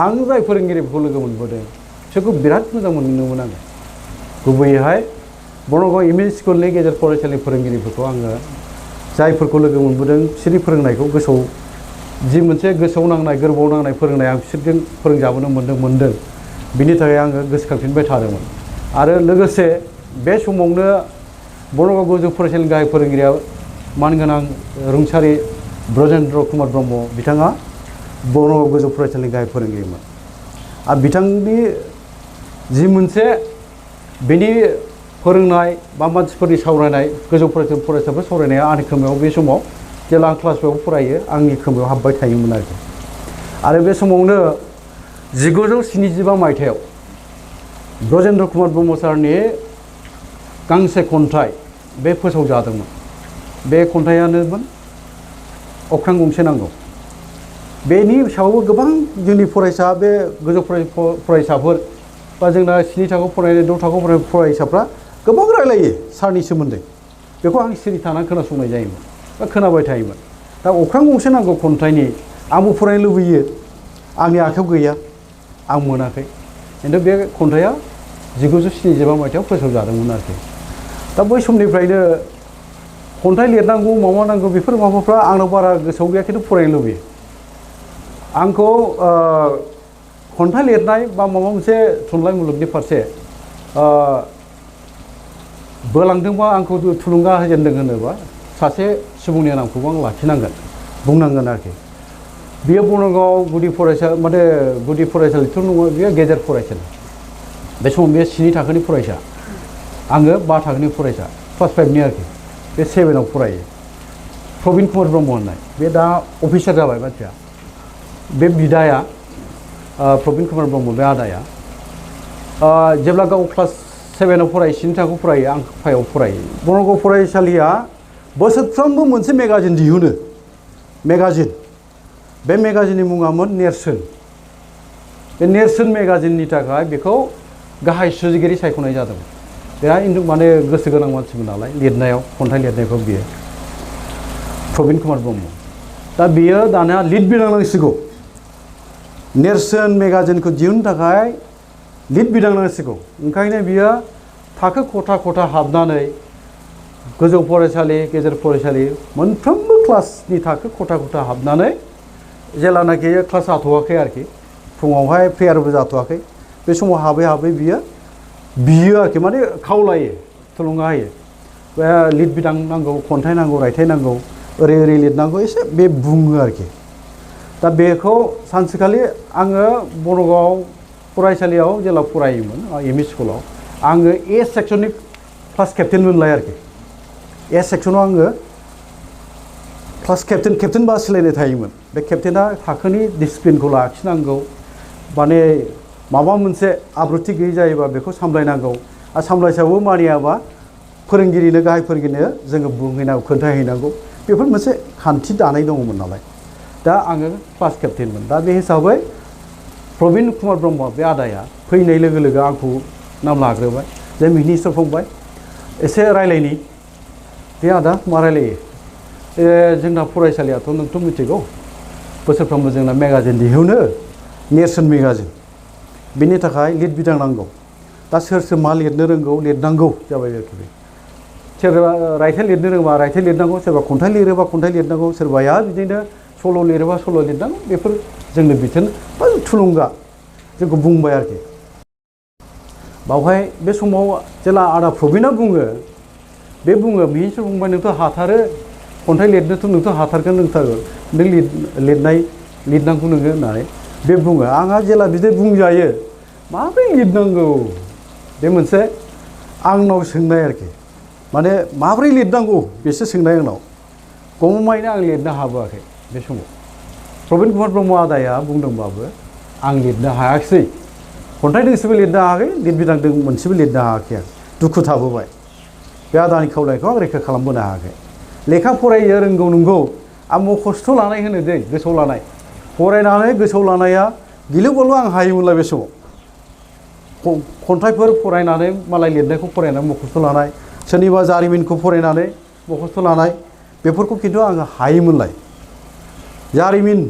आं जाय फोरोंगिरिफोरखौ लोगो मोनबोदों बिसोरखौ बिराद मोजां मोनदोंमोन आङो गुबैयैहाय बनगाव एम इ स्कुलनि गेजेर फरायसालि फोरोंगिरिफोरखौ आङो जायफोरखौ लोगो मोनबोदों बिसोरनि फोरोंनायखौ गोसोआव जि मोनसे गोसोआव नांनाय गोरबोआव नांनाय फोरोंनाय आं बिसोरजों फोरोंजाबोनो मोनदों बिनि थाखाय आङो गोसोखांफिनबाय थादोंमोन आरो लोगोसे बे समावनो बनगाव गोजौ फरायसालिनि गाहाय फोरोंगिरिया मानगोनां रुंसारि ब्रजेन्द्र कुमार ब्रह्म बिथाङा बनगाव गोजौ फरायसालिनि गाहाय फोरोंगिरिमोन आरो बिथांनि जि मोनसे बेनि फोरोंनाय बा मानसिफोरनि सावरायनाय गोजौ फरायसाफोर सावरायनाया आंनि खोमायाव बे समाव जेला आं क्लास 5 फरायो आंनि खोमायाव हाबबाय थायोमोन आरो बे समावनो 1975 मायथाइयाव ब्रजेन्द्र कुमार ब्रह्म सारनि गांसे खन्थाइ बे फोसावजादोंमोन बे खन्थाइयानोमोन अख्रां गंसे नांगौ बेनि सायावबो गोबां जोंनि फरायसा बे गोजौ फरायसाफोर बा जोंना 7 थाखोआव फरायनाय 6 थाखोआव फरायनाय फरायसाफ्रा गोबां रायलायो सारनि सोमोन्दै बेखौ आं सिरि थानानै खोनासंनाय जायोमोन बा खोनाबाय थायोमोन दा अख्रां गंसे नांगौ खन्थाइनि आंबो फरायनो लुबैयो आंनि आखायाव गैया आं मोनाखै खिन्थु बे खन्थाइया 1975 मायथाइयाव फोसावजादोंमोन आरोखि दा बै समनिफ्रायनो खन्थाइ लिरनांगौ माबा नांगौ बेफोर माबाफ्रा आंनाव बारा गोसोआव गैया खिन्थु फरायनो लुबैयो आंखौ खन्थाइ लिरनाय बा माबा मोनसे थुनलाइ मुलुगनि फारसे बोलांदोंबा आंखौ थुलुंगा होजेनदों होनोबा सासे सुबुंनि नामखौबो आं लाखिनांगोन बुंनांगोन आरोखि बियो बनगाव गुदि फरायसालिथ' नङा बियो गेजेर फरायसालि बे समाव बियो 7 थाखोनि फरायसा आङो 5 थाखोनि फरायसा क्लास 5 नि आरोखि बे 7आव फरायो प्रबिन कुमार ब्रह्म होननाय बे दा अफिसार जाबाय मानसिया बे बिदाया प्रबिन कुमार ब्रह्म बे आदाया जेब्ला गाव क्लास 7आव फरायो 7 थाखोआव फरायो आं 5आव फरायो बनगाव फरायसालिया बोसोरफ्रोमबो मोनसे मेगाजिन दिहुनो मेगाजिन बे मेगाजिननि मुङामोन नेरसोन बे नेरसोन मेगाजिननि थाखाय बेखौ गाहाय सुजुगिरि सायख'नाय जादोंमोन बिराद माने गोसो गोनां मानसिमोन नालाय लिरनायाव खन्थाइ लिरनायखौ बियो प्रबिन कुमार ब्रह्म दा बियो दाना लिड बिदांनांसिगौ नेरसोन मेगाजिनखौ दिहुननो थाखाय लिड बिदांनांसिगौ ओंखायनो बियो थाखो खथा हाबनानै गोजौ फरायसालि गेजेर फरायसालि मोनफ्रोमबो क्लासनि थाखो खथा हाबनानै जेलानाखि क्लास जाथ'वाखै आरोखि फुङावहाय प्रेयारबो जाथ'वाखै बे समाव हाबै बियो आरोखि माने खावलायो थुलुंगा होयो बे लिड बिदां नांगौ खन्थाइ नांगौ रायथाइ नांगौ ओरै लिरनांगौ एसे बे बुङो आरोखि दा बेखौ सानसेखालि आङो बनगाव फरायसालियाव जेला फरायोमोन एम इ स्कुलाव आङो ए सेक्सननि क्लास केप्टेन मोनलाय आरोखि ए सेक्सनाव आङो क्लास केप्टेन बासिलायनाय थायोमोन बे केप्टेना थाखोनि डिसिप्लिनखौ लाखिनांगौ माने माबा मोनसे आब्रुथि गैयै जायोबा बेखौ सामलायनांगौ आरो सामलायसायावबो मानियाबा फोरोंगिरिनो गाहाय फोरोंगिरिनो जोङो बुंहैनांगौ खोन्थाहैनांगौ बेफोर मोनसे खान्थि दानाय दङमोन नालाय दा आङो क्लास केप्टेनमोन दा बे हिसाबै प्रबिन कुमार ब्रह्म बे आदाया फैनाय लोगो लोगो आंखौ नाम लाग्रोबाय जे मिनिस्टार फंबाय एसे रायलायनि बे आदा मा रायलायो जोंना फरायसालियाथ' नोंथ' मिथिगौ बोसोरफ्रोमबो जोंना मेगाजिन दिहुनो नेरसोन मेगाजिन बेनि थाखाय लिरबिदां नांगौ दा सोर सोर मा लिरनो रोंगौ लिरनांगौ जाबाय आरोखि सोरबा रायथाइ लिरनो रोंबा रायथाइ लिरनांगौ सोरबा खन्थाइ लिरोबा खन्थाइ लिरनांगौ सोरबाया बिदिनो सल' लिरोबा सल' लिरनांगौ बेफोर जोंनो बिथोन बा थुलुंगा जोंखौ बुंबाय आरोखि बावहाय बे समाव जेला आदा प्रबिना बुङो बे बुङो मिनिस्टार फंबाय नोंथ' हाथारो खन्थाइ लिरनोथ' नोंथ' हाथारगोन नोंथारगोन नों लिरनांगौ नोङो होननानै बे बुङो आंहा जेला बिदि बुंजायो माब्रै लिरनांगौ बे मोनसे आंनाव सोंनाय आरोखि माने माब्रै लिरनांगौ बेसो सोंनाय आंनाव गमामायैनो आं लिरनो हाबोआखै बे समाव प्रबिन कुमार ब्रह्म आदाया बुंदोंबाबो आं लिरनो हायाखिसै खन्थाइ दोंसेबो लिरनो हायाखै लिरबिदां मोनसेबो लिरनो हायाखै आं दुखु थाबोबाय बे आदानि खावलायनायखौ आं रैखा खालामबोनो हायाखै लेखा फरायो रोंगौ नंगौ आं मखस्थ' लानाय होनो दै गोसोआव लानाय फरायनानै गोसोआव लानाया गिलु बालु आं हायोमोनलाय बे समाव खन्थाइफोर फरायनानै मालाय लिरनायखौ फरायनानै मखस्थ' लानाय सोरनिबा जारिमिनखौ फरायनानै मखस्थ' लानाय बेफोरखौ खिन्थु आङो हायोमोनलाय जारिमिन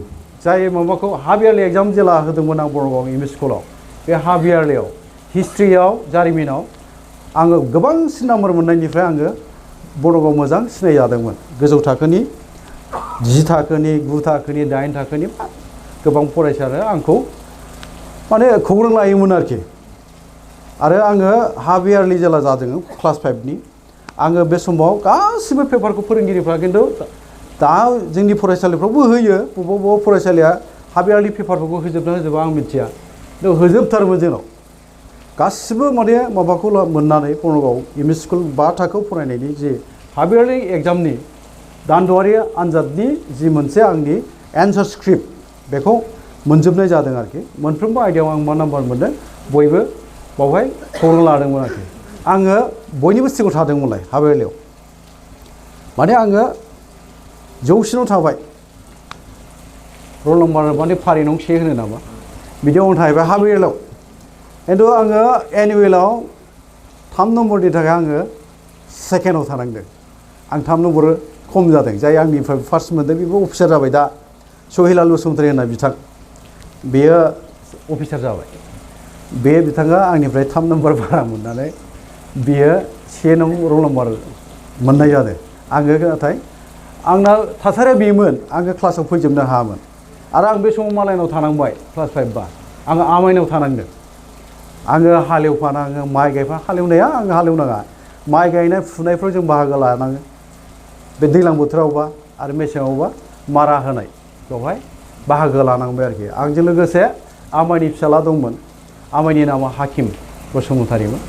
जाय माबाखौ हाफ इयारलि एग्जाम जेला होदोंमोन आं बरगाव एम इ स्कुलाव बे हाफ इयारलियाव हिस्ट्रियाव जारिमिनाव आङो गोबांसिन नाम्बार मोननायनिफ्राय आङो बरगाव मोजां सिनाय जादोंमोन गोजौ थाखोनि 10 थाखोनि 9 थाखोनि 8 थाखोनि गोबां फरायसाया आंखौ माने खौरां लायोमोन आरोखि आरो आङो हाफ इयारलि जेला जादों क्लास 5नि आङो बे समाव गासिबो पेपारखौ फोरोंगिरिफ्रा खिन्थु दा जोंनि फरायसालिफ्रावबो होयो बबेबा फरायसालिया हाफ इयारलि पेपारफोरखौ होजोबना होजोबा आं मिथिया खिन्थु होजोबथारोमोन जोंनाव गासिबो माने माबाखौ मोननानै बरगाव एम इ स्कुल 5 थाखोआव फरायनायनि जे हाफ इयारलि एग्जामनि दानद'आरि आनजादनि जि मोनसे आंनि एन्सार स्क्रिप्ट बेखौ मोनजोबनाय जादों आरोखि मोनफ्रोमबो आयदायाव आं मा नाम्बार मोनदों बयबो बावहाय खौरां लादोंमोन आरोखि आङो बयनिबो सिगाङाव थादोंमोनलाय हाफ इयारलियाव माने आङो जौसिनाव थाबाय रल नाम्बार माने फारि नं 1 होनो नामा बिदियाव आं थाहैबाय हाफ इयारलियाव खिन्थु आङो एनुवेलाव 3 नम्बरनि थाखाय आङो सेकेन्डआव थानांदों आं 3 नम्बर खम जादों जाय आंनिफ्राय फार्स्ट मोनदों बेबो अफिसार जाबाय दा सहिलाल बसुमतारी होननाय बिथां बेयो अफिसार जाबाय बे बिथाङा आंनिफ्राय 3 नम्बर बारा मोननानै बियो 1 नं रल नाम्बार मोननाय जादों आङो नाथाय आंना थासारिया बेमोन आङो क्लासाव फैजोबनो हायामोन आरो आं बे समाव मालायनाव थानांबाय क्लास 5 बा आङो आमायनाव थानांदों आङो हालेवफानाङो माइ गायफा हालेवनाया आङो हालेवनाङा माइ गायनाय फुनायफ्राव जों बाहागो लानाङो बे दैज्लां बोथोरावबा आरो मेसेङावबा मारा होनाय बेवहाय बाहागो लानांबाय आरोखि आंजों लोगोसे आमायनि फिसाला दंमोन आमायनि नामा हाकिम बसुमतारीमोन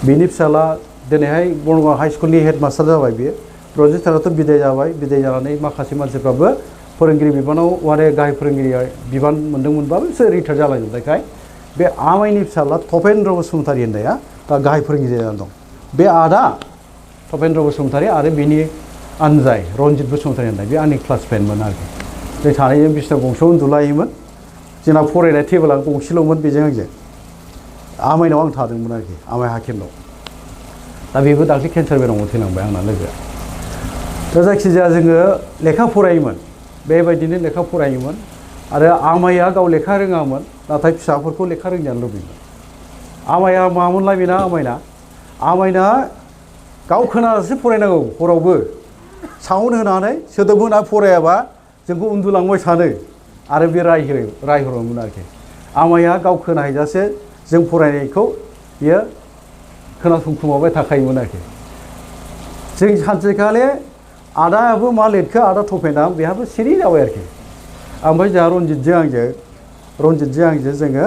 बिनि फिसाला दिनैहाय बरगाव हाइ स्कुलनि हेडमास्टार जाबाय बियो रजिस्टाराथ' बिदाय जाबाय बिदाय जानानै माखासे मानसिफ्राबो फोरोंगिरि बिबानाव माने गाहाय फोरोंगिरि बिबान मोनदोंमोनबाबो बिसोर रिटायार जालांजोबनायखाय बे आमायनि फिसाला तपेन्द्र बसुमतारी होननाया दा गाहाय फोरोंगिरि जानानै दं बे आदा तपेन्द्र बसुमतारी आरो बिनि आनजाय रनजित बसुमतारी होननाय बे आंनि क्लासमेटमोन आरोखि जों सानैजों बिसिना गंसेयाव उन्दुलायोमोन जोंना फरायनाय टेबोला गंसेल'मोन बेजों आंजों आमायनाव आं थादोंमोन आरोखि आमाय हाकिमनाव दा बेबो दाख्लै केन्सार बेरामाव थैलांबाय आंना लोगोआ दा जायखिजाया जोङो लेखा फरायोमोन बेबायदिनो लेखा फरायोमोन आरो आमाया गाव लेखा रोङामोन नाथाय फिसाफोरखौ लेखा रोंजानो लुबैयोमोन आमाया मामोनलाय बेना आमायना गाव खोनासो फरायनांगौ हरावबो साउन्ड होनानै सोदोब होना फरायाबा जोंखौ उन्दुलांबाय सानो आरो बे रायहरोमोन आरोखि आमाया गाव खोनाहैजासे जों फरायनायखौ बियो खोनासंखुमाबाय थाखायोमोन आरोखि जों सानसेखालि आदायाबो मा लिरखो आदा तपेना बेहाबो सिरि जाबाय आरोखि ओमफ्राय जोंहा रनजितजों आंजों जोङो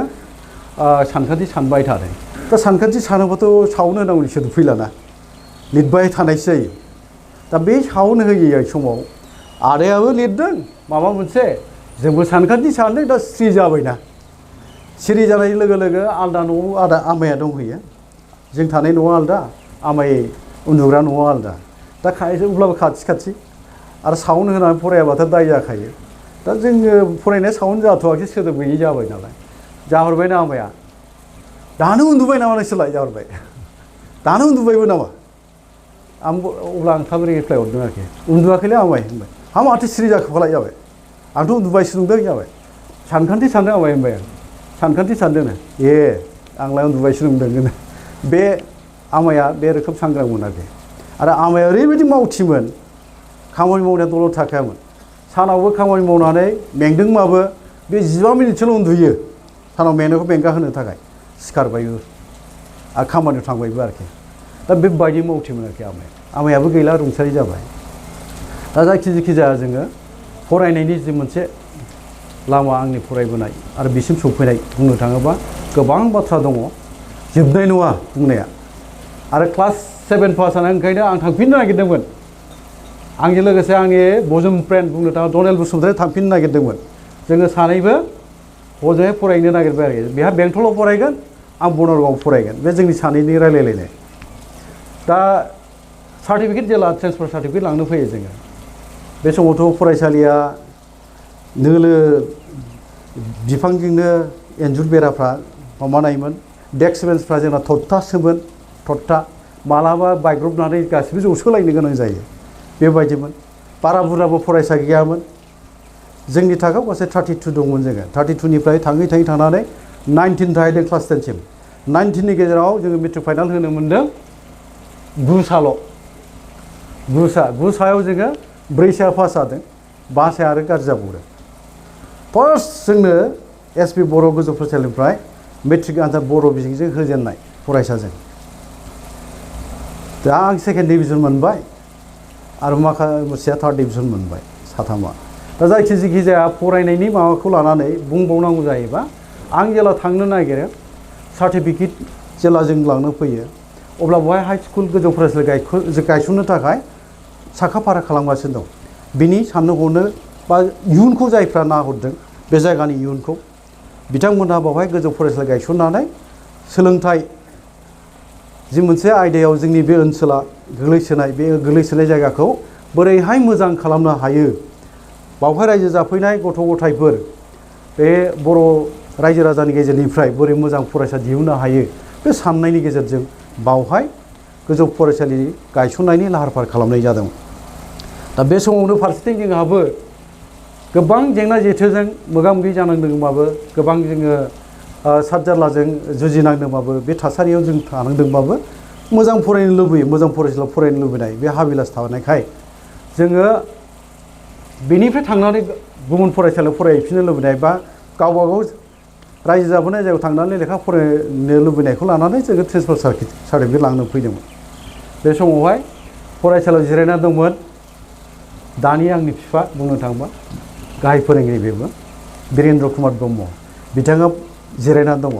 सानखान्थि सानबाय थादों दा सानखान्थि सानोबाथ' साउन्ड होनांगौनि सोदोब फैलाना लिरबाय थानायसो जायो दा बे साउन्ड होयै समाव आदायाबो लिरदों माबा मोनसे जोंबो सानखान्थि सानदों दा सिरि जाबायना सिरि जानाय लोगो लोगो आलदा न'आव आमाया दंहैयो जों थानाय न'आ आलदा आमाय उन्दुग्रा न'आ आलादा दा अब्लाबो खाथि खाथि आरो साउन्ड होनानै फरायाबाथ' दाय जाखायो दा जोङो फरायनाया साउन्ड जाथ'वाखै सोदोब गैयि जाबाय नालाय जाहरबायना आमाया दानो उन्दुबाय नामा नोंसोरलाय जाहरबाय दानो उन्दुबायबो नामा आं अब्ला आं थाबैनो रिप्लाइ हरदों आरोखि उन्दुवाखैलै आमाय होनबाय हा माथो सिरि जाखोफालाय जाबाय आंथ' उन्दुबायसो नंदों जाबाय सानखान्थि सानदों आमाय होनबाय आं सानखान्थि सानदोंनो आंलाय उन्दुबायसो नंदों बे आमाया बे रोखोम सांग्रांमोन आरोखि आरो आमाया ओरैबायदि मावथिमोन खामानि मावनाया दलद थाखायामोन सानावबो खामानि मावनानै मेंदोंबाबो बे 15 मिनिटसोल' उन्दुयो सानाव मेंनायखौ मेंगा होनो थाखाय सिखारबायबो आरो खामानियाव थांबायबो आरोखि दा बेबायदि मावथिमोन आरोखि आमायाबो गैला रुंसारि जाबाय दा जायखि जाया जोङो फरायनायनि जि मोनसे लामा आंनि फरायबोनाय आरो बिसिम सौफैनाय बुंनो थाङोबा गोबां बाथ्रा दङ जोबनाय नङा बुंनाया आरो क्लास 7 पास जानाय ओंखायनो आं थांफिननो नागिरदोंमोन आंजों लोगोसे आंनि बजम फ्रेन्ड बुंनो थाङोब्ला डनेल बसुमतारी थांफिननो नागिरदोंमोन जोङो सानैबो हजोंहाय फरायनो नागिरबाय आरोखि बेहा बेंटलाव फरायगोन आं बनरगावआव फरायगोन बे जोंनि सानैनि रायलायलायनाय दा सार्टिफिकेट जेला ट्रेन्सफार सार्टिफिकेट लांनो फैयो जोङो बे समावथ' फरायसालिया नोलो बिफांजोंनो एन्जुर बेराफ्रा माबानायमोन डेस्क बेन्चफ्रा जोंना थगथासोमोन थगथा मालाबा बायग्रबनानै गासिबो जौसोलायनो गोनां जायो बेबायदिमोन बारा बुरजाबो फरायसा गैयामोन जोंनि थाखोआव गासै 32 दंमोन जोङो 32निफ्राय थाङै थांनानै 19 थाहैदों क्लास 10 सिम 19नि गेजेराव जोङो मेट्रिक फाइनाल होनो मोन्दों 9 साल' 9 सायाव जोङो 4 सा पास जादों 5 साया आरो गाज्रि जाबावदों फार्स्ट जोंनो एसपि बर' गोजौ फरायसालिनिफ्राय मेट्रिक आनजाद बर' बिजोंजों होजेननाय फरायसाजों दा आं सेकेन्ड डिभिजन मोनबाय आरो माखासेया थार्ड डिभिजन मोनबाय साथामा दा जायखि जाया फरायनायनि माबाखौ लानानै बुंबावनांगौ जायोबा आं जेला थांनो नागिरो सार्टिफिकेट जेला जों लांनो फैयो अब्ला बेवहाय हाई स्कुल गोजौ फरायसालि गायसननो थाखाय साखाफारा खालामगासिनो दं बिनि साननो हनो बा इयुनखौ जायफ्रा नाहरदों बे जायगानि इयुनखौ बिथांमोनहा बेवहाय गोजौ फरायसालि गायसननानै सोलोंथाइ जि मोनसे आयदायाव जोंनि बे ओनसोला गोग्लैसोनाय बे गोग्लैसोनाय जायगाखौ बोरैहाय मोजां खालामनो हायो बावहाय रायजो जाफैनाय गथ' गथायफोर बे बर' रायजो राजानि गेजेरनिफ्राय बोरै मोजां फरायसा दिहुननो हायो बे साननायनि गेजेरजों बावहाय गोजौ फरायसालि गायसननायनि लाहार फाहार खालामनाय जादोंमोन दा बे समावनो फारसेथिं जोंहाबो गोबां जेंना जेथोजों मोगा मोगि जानांदोंबाबो गोबां जोङो साद जारलाजों जुजिनांदोंबाबो बे थासारियाव जों थानांदोंबाबो मोजां फरायनो लुबैयो मोजां फरायसालियाव फरायनो लुबैनाय बे हाबिलास थानायखाय जोङो बेनिफ्राय थांनानै गुबुन फरायसालियाव फरायफिननो लुबैनाय बा गावबा गाव रायजो जाबोनाय जायगायाव थांनानै लेखा फरायनो लुबैनायखौ लानानै जोङो ट्रेन्सफार सार्टिफिकेट लांनो फैदोंमोन बे समावहाय फरायसालियाव जिरायना दंमोन दानि आंनि बिफा बुंनो थाङोबा गाहाय फोरोंगिरि बेबो बिरेन्द्र कुमार ब्रह्म बिथाङा जिरायनानै दङ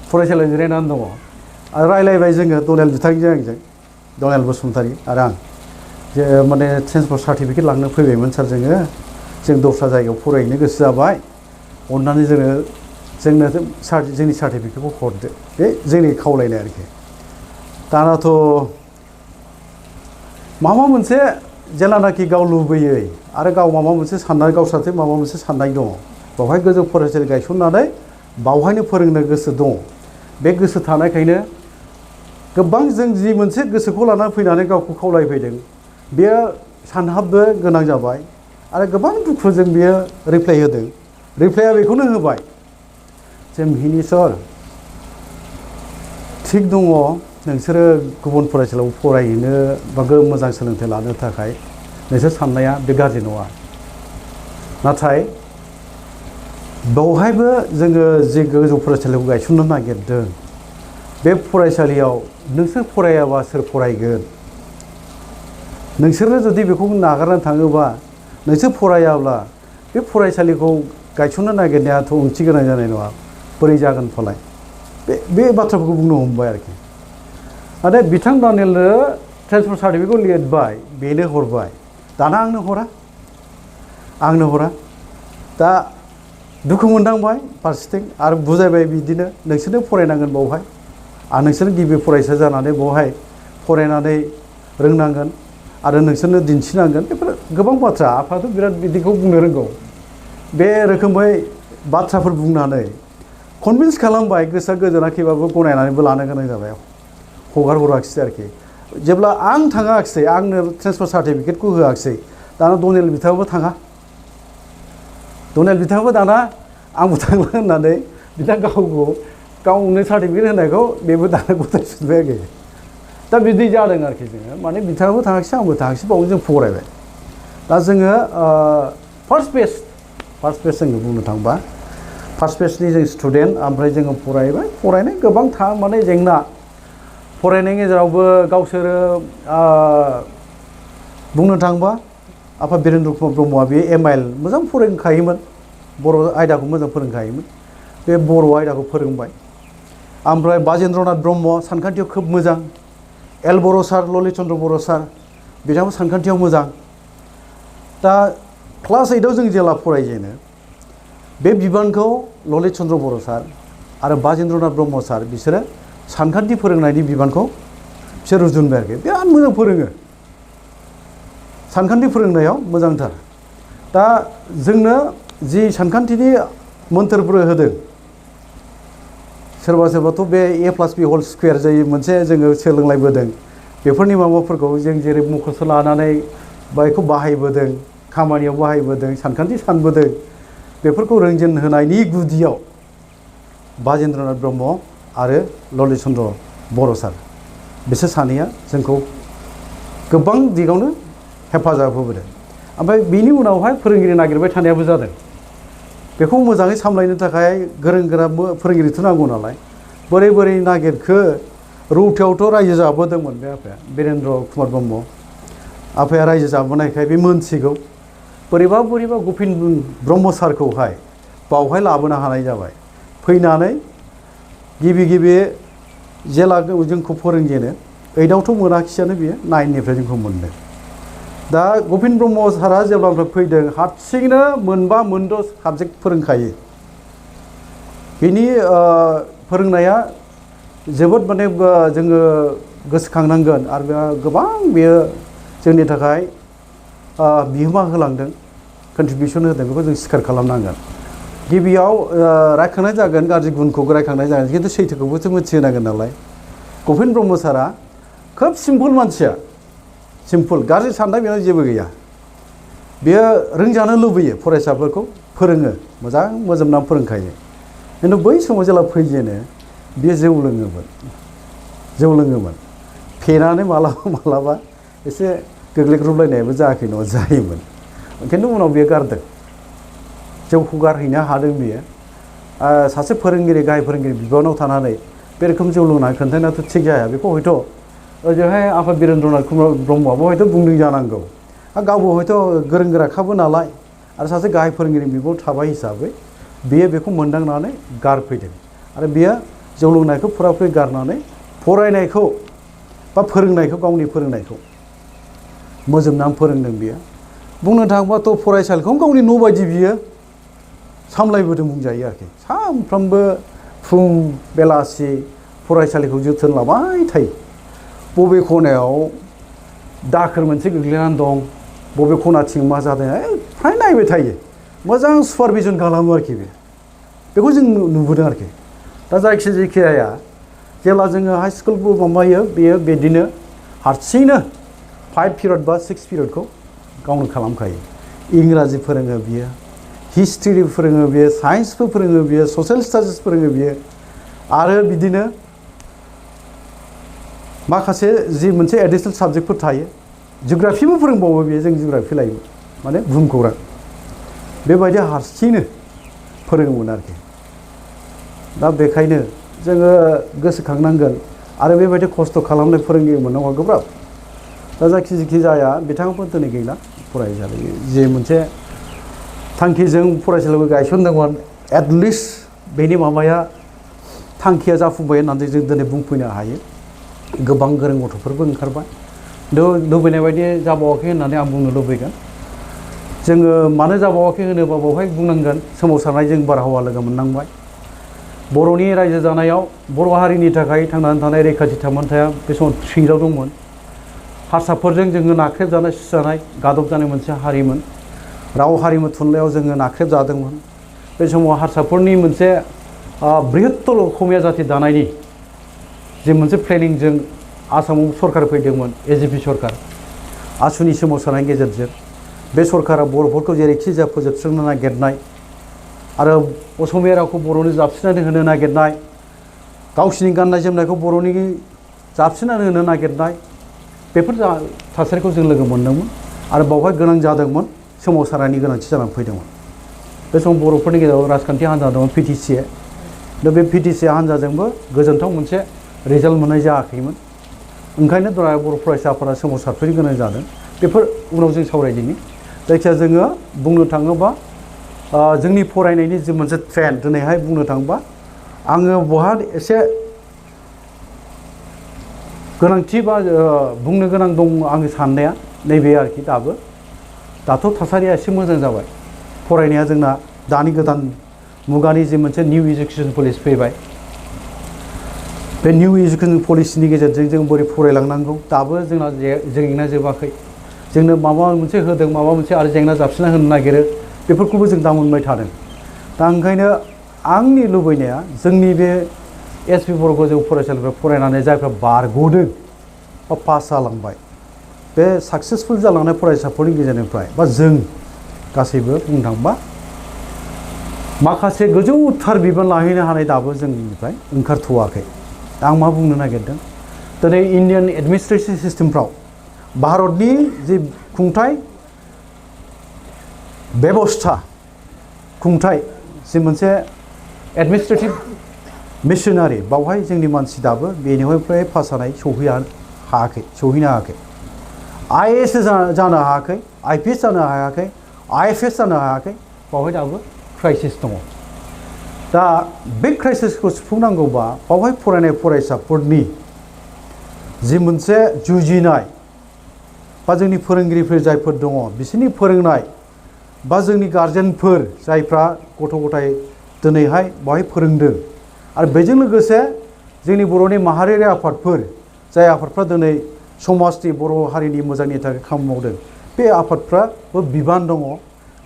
फरायसालियाव जिरायनानै दङ आरो रायलायबाय जोङो दनेल बिथांजों आंजों दनेल बसुमतारी आरो आं जे माने ट्रेन्सफार सार्टिफिकेट लांनो फैबायमोन सार जों दस्रा जायगायाव फरायहैनो गोसो जाबाय अननानै जोंनो जोंनि सार्टिफिकेटखौ हरदो बे जोंनि खावलायनाय आरोखि दानाथ' माबा मोनसे जेलानाखि गाव लुबैयै आरो गाव माबा मोनसे साननाय गावस्राथे माबा मोनसे साननाय दङ बावहाय गोजौ फरायसालि गायसननानै बावहायनो फोरोंनो गोसो दङ बे गोसो थानायखायनो गोबां जों जि मोनसे गोसोखौ लानानै फैनानै गावखौ खावलायफैदों बेयो सानहाबनो गोनां जाबाय आरो गोबां दुखुजों बियो रिप्लाइ होदों रिप्लाइआ बेखौनो होबाय जे मिहिनि सर थिग दङ नोंसोरो गुबुन फरायसालियाव फरायहैनो बा मोजां सोलोंथाइ लानो थाखाय नोंसोर साननाया बे गाज्रि नङा नाथाय बेवहायबो जोङो जे गोजौ फरायसालिखौ गायसननो नागिरदों बे फरायसालियाव नोंसोर फरायाबा सोर फरायगोन नोंसोरो जुदि बेखौ नागारनानै थाङोबा नोंसोर फरायाब्ला बे फरायसालिखौ गायसननो नागिरनायाथ' ओंथि गोनां जानाय नङा बोरै जागोन फालाय बे बाथ्राफोरखौ बुंनो हमबाय आरोखि नाथाय बिथां दानियेलनो ट्रेन्सफार सार्टिफिकेटखौ लिरबाय बेनो हरबाय दाना आंनो हरा दा दुखु मोनदांबाय फारसेथिं आरो बुजायबाय बिदिनो नोंसोरनो फरायनांगोन बावहाय आरो नोंसोर गिबि फरायसा जानानै बावहाय फरायनानै रोंनांगोन आरो नोंसोरनो दिन्थिनांगोन बेफोर गोबां बाथ्रा आफायाथ' बिराद बिदिखौ बुंनो रोंगौ बे रोखोमै बाथ्राफोर बुंनानै कनभिन्स खालामबाय गोसोआ गोजोनाखैबाबो गनायनानैबो लानो गोनां जाबाय हगार हराखिसै आरोखि जेब्ला आं थाङाखिसै आंनो ट्रेन्सफार सार्टिफिकेटखौ होआखिसै दाना डनेल बिथाङाबो थाङा डनेल बिथाङाबो दाना आंबो थांला होननानै बिथाङा गावनो सार्टिफिकेट होनायखौ बेबो दाना गथायफिनबाय आरोखि दा बिदि जादों आरोखि जोङो माने बिथाङाबो थाङाखिसै आंबो थाङाखिसै बावनो जों फरायबाय दा जोङो फार्स्ट बेच जोङो बुंनो थांबा फार्स्ट बेचनि जों स्टुडेन्ट ओमफ्राय जोङो फरायबाय फरायनाय गोबां माने जेंना फरायनायनि गेजेरावबो गावसोरो बुंनो थाङोबा आफा बिरेन्द्र कुमार ब्रह्मआ बे MIL मोजां फोरोंखायोमोन बर' आयदाखौ मोजां फोरोंखायोमोन बे बर' आयदाखौ फोरोंबाय ओमफ्राय बाजेन्द्रनाथ ब्रह्म सानखान्थियाव खोब मोजां एल बर' सार ललित चन्द्र बर' सार बिथांमोन सानखान्थियाव मोजां दा क्लास 8आव जों जेला फरायजेनो बे बिबानखौ ललित चन्द्र बर' सार आरो बाजेन्द्रनाथ ब्रह्म सार बिसोरो सानखान्थि फोरोंनायनि बिबानखौ बिसोर रुजुनबाय आरोखि बिराद मोजां फोरोङो सानखान्थि फोरोंनायाव मोजांथार दा जोंनो जि सानखान्थिनि मोन्थोरफोर होदों सोरबा सोरबाथ' बे A+B² जायो मोनसे जोङो सोलोंलायबोदों बेफोरनि माबाफोरखौ जों जेरै मुखस्थ' लानानै बेखौ बाहायबोदों खामानियाव बाहायबोदों सानखान्थि सानबोदों बेफोरखौ रोंजेन होनायनि गुदियाव बाजेन्द्रनाथ ब्रह्म आरो ललित चन्द्र बर' सार बिसोर सानैया जोंखौ गोबां दिगावनो हेफाजाब होबोदों ओमफ्राय बिनि उनावहाय फोरोंगिरि नागिरबाय थानायाबो जादों बेखौ मोजाङै सामलायनो थाखाय गोरों गोरा फोरोंगिरिथ' नांगौ नालाय बोरै बोरै नागिरखो रौतायावथ' रायजो जाबोदोंमोन बे आफाया बिरेन्द्र कुमार ब्रह्म आफाया रायजो जाबोनायखाय बे मोनथिगौ बोरैबा गपिन ब्रह्म सारखौहाय बावहाय लाबोनो हानाय जाबाय फैनानै गिबि जेला जोंखौ फोरोंजेनो 8आवथ' मोनाखिसैयानो बियो 9निफ्राय जोंखौ मोनदों दा गपिन ब्रह्म सारा जेब्लानिफ्राय फैदों हारसिंनो मोनबा मोनद' साबजेक्ट फोरोंखायो बिनि फोरोंनाया जोबोद माने जोङो गोसोखांनांगोन आरो गोबां बेयो जोंनि थाखाय बिहोमा होलांदों कन्ट्रिबिउसन होदों बेखौ जों स्वीकार खालामनांगोन गिबियाव रायखांनाय जागोन गाज्रि गुनखौ रायखांनाय जागोन खिन्थु सैथोखौबोथ' मिथिहोनांगोन नालाय गपिन ब्रह्म सारा खोब सिम्पोल मानसिया सिम्पोल गाज्रि साननाय बेनाव जेबो गैया बेयो रोंजानो लुबैयो फरायसाफोरखौ फोरोङो मोजां मोजोमनानै फोरोंखायो खिन्थु बै समाव जेला फैजेनो बियो जौ लोङोमोन फेनानै मालाबा एसे गोग्लैग्रुबलायनायबो जायाखै नङा जायोमोन खिन्थु उनाव बियो गारदों जौखौ गारहैनो हादों बियो सासे फोरोंगिरि गाहाय फोरोंगिरि बिबानाव थानानै बे रोखोम जौ लोंनानै खोन्थानायाथ' थिग जाया बेखौ हयथ' ओजोंहाय आफा बिरेन्द्रनाथ कुमार ब्रह्मआबो हयथ' बुंदों जानांगौ गावबो हयथ' गोरों गोराखाबो नालाय आरो सासे गाहाय फोरोंगिरि बिबाव थाबाय हिसाबै बियो बेखौ मोनदांनानै गारफैदों आरो बियो जौ लोंनायखौ फुराफुरि गारनानै फरायनायखौ बा फोरोंनायखौ गावनि फोरोंनायखौ मोजोमनानै फोरोंदों बियो बुंनो थाङोबाथ' फरायसालिखौ गावनि न' बायदि बियो सामलायबोदों बुंजायो आरोखि सानफ्रोमबो फुं बेलासि फरायसालिखौ जोथोन लाबाय थायो बबे खनायाव दाखोर मोनसे गोग्लैनानै दं बबे खनाथिं मा जादों फ्राय नायबाय थायो मोजां सुपारभिजन खालामो आरोखि बेखौ जों नुबोदों आरोखि दा जायखिजाया जेब्ला जोङो हाइ स्कुलखौ माबायो बेयो बिदिनो हारसिंनो 5 पिरियड बा 6 पिरियडखौ गावनो खालामखायो इंराजि फोरोङो बियो हिस्ट्रि फोरोङो बियो साइन्सबो फोरोङो बियो ससियेल स्टाडिस फोरोङो बियो आरो बिदिनो माखासे जि मोनसे एडिशनेल साबजेक्टफोर थायो जिअग्राफिबो फोरोंबावो बियो जों जिअग्राफि लायो माने बुहुमखौरां बेबायदि हारसिंनो फोरोङोमोन आरोखि दा बेखायनो जोङो गोसोखांनांगोन आरो बेबायदि खस्थ' खालामनाय फोरोंगिरि मोननांगौआ गोब्राब दा जायखि जाया बिथाङाबो दिनै गैला फरायसालि जे मोनसे थांखिजों फरायसालिखौ गायसनदोंमोन एटलिस्ट बेनि माबाया थांखिया जाफुंबाय होननानै जों दिनै बुंफैनो हायो गोबां गोरों गथ'फोरबो ओंखारबाय लुबैनाय बायदि जाबावाखै होननानै आं बुंनो लुबैगोन जोङो मानो जाबावाखै होनोबा बेवहाय बुंनांगोन सोमावसारनाय जों बारहावा लोगो मोननांबाय बर'नि रायजो जानायाव बर' हारिनि थाखाय थांनानै थानाय रैखाथि थामोनथाया बे समाव थ्रिंगाव दंमोन। हारसाफोरजों जोङो नाख्रेबजानाय सुजानाय गादबजानाय मोनसे हारिमोन। राव हारिमु थुनलाइयाव जोङो नाख्रेबजादोंमोन। बे समाव हारसाफोरनि मोनसे बृहत्तर असमिया जाथि दानायनि जे मोनसे प्लेनिंजों आसामाव सरकार फैदोंमोन, एजिपि सरकार, आसुनि सोमावसारनायनि गेजेरजों बे सरकारा बर'फोरखौ जेरैखि जाया फोजोबस्रांनो नागिरनाय आरो असमिया रावखौ बर'नो जाबसिननानै होनो नागिरनाय, गावसिनि गाननाय जोमनायखौ बर'नि जाबसिननानै होनो नागिरनाय, बेफोर थासारिखौ जों लोगो मोन्दोंमोन आरो बावहाय गोनां जादोंमोन, सोमावसारनायनि गोनांथि जानानै फैदोंमोन। बे समाव बर'फोरनि गेजेराव राजखान्थि हान्जा दंमोन पिटिसि। दा बे पिटिसि हान्जाजोंबो गोजोनथाव मोनसे रिजाल्ट मोननाय जायाखैमोन। ओंखायनो बर' फरायसा आफादा सोमावसारफैनो गोनां जादों। बेफोर उनाव जों सावरायदिनि। जायखिया जोङो बुंनो थाङोबा जोंनि फरायनायनि जि मोनसे ट्रेन्ड दिनैहाय बुंनो थाङोबा आङो बहा एसे गोनांथि बा बुंनो गोनां दं आंनि साननाया नैबे आरोखि दाथ' थासारिया एसे मोजां जाबाय। फरायनाया जोंना दानि गोदान मुगानि जे मोनसे निउ इडुकेसन पलिसि फैबाय। बे निउ इडुकेसन पलिसिनि गेजेरजों जों बोरै फरायलांनांगौ दाबो जोंना जेंना जोबाखै। जोंनो माबा मोनसे होदों, माबा मोनसे आरो जेंना जाबसिनना होनो नागिरो, बेफोरखौबो जों दा मोनबाय थादों। दा ओंखायनो आंनि लुबैनाया जोंनि बे एस.पि. बर' गोजौ फरायसालिफ्राव फरायनानै जायफ्रा बारग'दों बा पास जालांबाय, बे साक्सेसफुल जालांनाय फरायसाफोरनि गेजेरनिफ्राय बा जों गासैबो बुंनो थाङोबा माखासे गोजौथार बिबान लाहैनो हानाय दाबो जोंनिफ्राय ओंखारथ'वाखै। दा आं मा बुंनो नागिरदों, दिनै इन्डियान एडमिनिस्ट्रेसन सिस्टेमफ्राव भारतनि जि खुंथाय बेबस्था, खुंथाय जि मोनसे एडमिनिस्ट्रेटिभ मिशनारि, बावहाय जोंनि मानसि दाबो बेनिफ्राय पास जानाय सौहैनो हायाखै। आइ.ए.एस जानो हायाखै, आइ.पि.एस जानो हायाखै, आइ.एफ.एस जानो हायाखै। बावहाय दाबो क्राइसिस दङ। दा बे क्राइसिसखौ सुफुंनांगौबा बावहाय फरायनाय फरायसाफोरनि जि मोनसे जुजिनाय बा जोंनि फोरोंगिरिफोर जायफोर दङ बिसोरनि फोरोंनाय बा जोंनि गारजेनफोर जायफ्रा गथ' गथाय दिनैहाय बावहाय फोरोंदों आरो बेजों लोगोसे जोंनि बर'नि माहारियारि आफादफोर जाय आफादफ्रा दिनै समाजनि बर' हारिनि मोजांनि थाखाय खामानि मावदों, बे आफादफ्राबो बिबान दङ,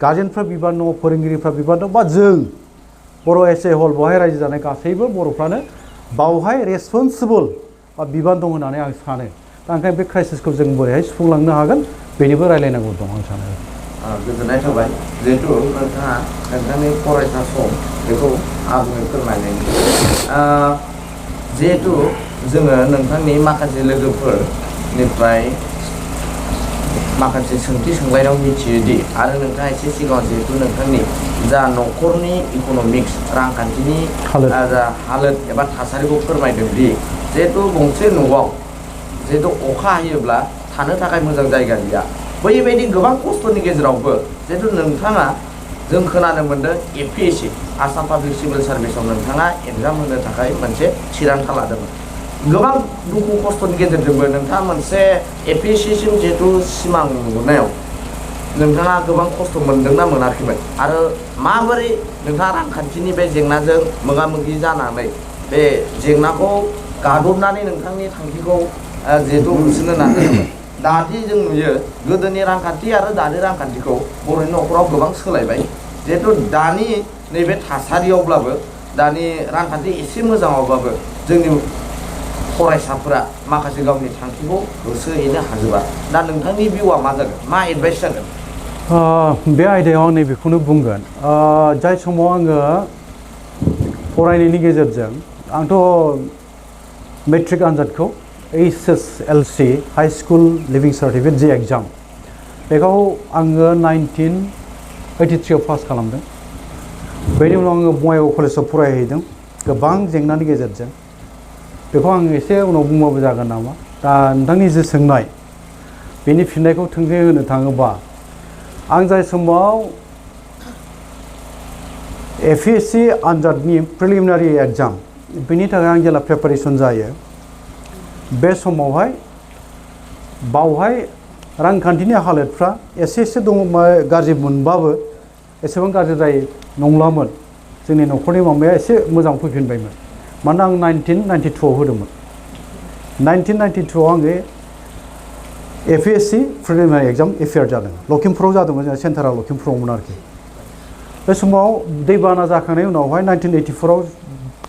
गारजेनफ्रा बिबान दङ, फोरोंगिरिफ्रा बिबान दं, बा जों बर' एस ए हल बावहाय रायजो जानाय गासैबो बर'फ्रानो बावहाय रेसपन्सिबल बा बिबान दं होननानै आं सानो। दा ओंखायनो बे क्राइसिसखौ जों बोरैहाय सुफुंलांनो हागोन बेनिबो रायलायनांगौ दं आं सानो। गोजोननाय थाबाय जिहेतु नोंथाङा नोंथांनि फरायसा सम बेखौ आबुङै फोरमायनायनि जिहेतु जोङो नोंथांनि माखासे लोगोफोरनिफ्राय माखासे सोंथि सोंलायनायाव मिथियोदि आरो नोंथाङा एसे सिगाङाव जिहेतु नोंथांनि जा न'खरनि इक'नमिक्स रांखान्थिनि जा हालोद एबा थासारिखौ फोरमायदों दि जिहेतु गंसे न'आव जिहेतु अखा हायोब्ला थानो थाखाय मोजां जायगा गैया, बैबायदि गोबां खस्थ'नि गेजेरावबो जिहेतु नोंथाङा जों खोनानो मोन्दों APSC आसाम पाब्लिक सिभिल सार्भिसाव नोंथाङा एग्जाम होनो थाखाय मोनसे थिरांथा लादोंमोन। गोबां दुखु खस्थ'नि गेजेरजोंबो नोंथाङा मोनसे APSCसिम जिहेतु सिमां नुनायाव नोंथाङा गोबां खस्थ' मोनदोंना मोनाखैमोन आरो माबोरै नोंथाङा रांखान्थिनि बे जेंनाजों मोगा मोगि जानानै बे जेंनाखौ गादबनानै नोंथांनि थांखिखौ जिहेतु होसोनो नाजादोंमोन। दादि जों नुयो गोदोनि रांखान्थि आरो दानि रांखान्थिखौ बर'नि न'खराव गोबां सोलायबाय। जिहेतु दानि नैबे थासारियावब्लाबो दानि रांखान्थि एसे मोजाङावब्लाबो जोंनि फरायसाफोरा माखासे गावनि थांखिखौ होसोहैनो हाजोबा। दा नोंथांनि भिउआ मा जागोन, मा एडभाइस जागोन? बे आयदायाव आं नैबेखौनो बुंगोन, जाय समाव आङो फरायनायनि गेजेरजों आंथ' मेट्रिक आनजादखौ HSLC हाई स्कुल लिभिं सार्टिफिकेट जे एग्जाम बेखौ आङो 1983 पास खालामदों। बेनि उनाव आङो बङाइगाव कलेजाव फरायहैदों गोबां जेंनानि गेजेरजों। बेखौ आं एसे उनाव बुंबाबो जागोन नामा। दा नोंथांनि जे सोंनाय बेनि फिननायखौ थोंजोङै होनो थाङोबा आं जाय समाव APSC आनजादनि प्रिलिमिनारि एग्जाम बेनि थाखाय आं जेला प्रिपारेसन जायो बे समावहाय बावहाय रांखान्थिनि हालोदफ्रा एसे दङ गाज्रि मोनबाबो एसेबां गाज्रि जायो नंलामोन। जोंनि न'खरनि माबाया एसे मोजां फैफिनबायमोन मानोना आं 1992 आव होदोंमोन 1992 आव आङो APSC प्रिलिमिनारि एग्जाम एफियार जादों लखिमपुराव जादोंमोन जोंहा सेन्टारा लखिमपुरावमोन आरोखि बे समाव दैबाना जाखांनायनि उनावहाय 1984 आव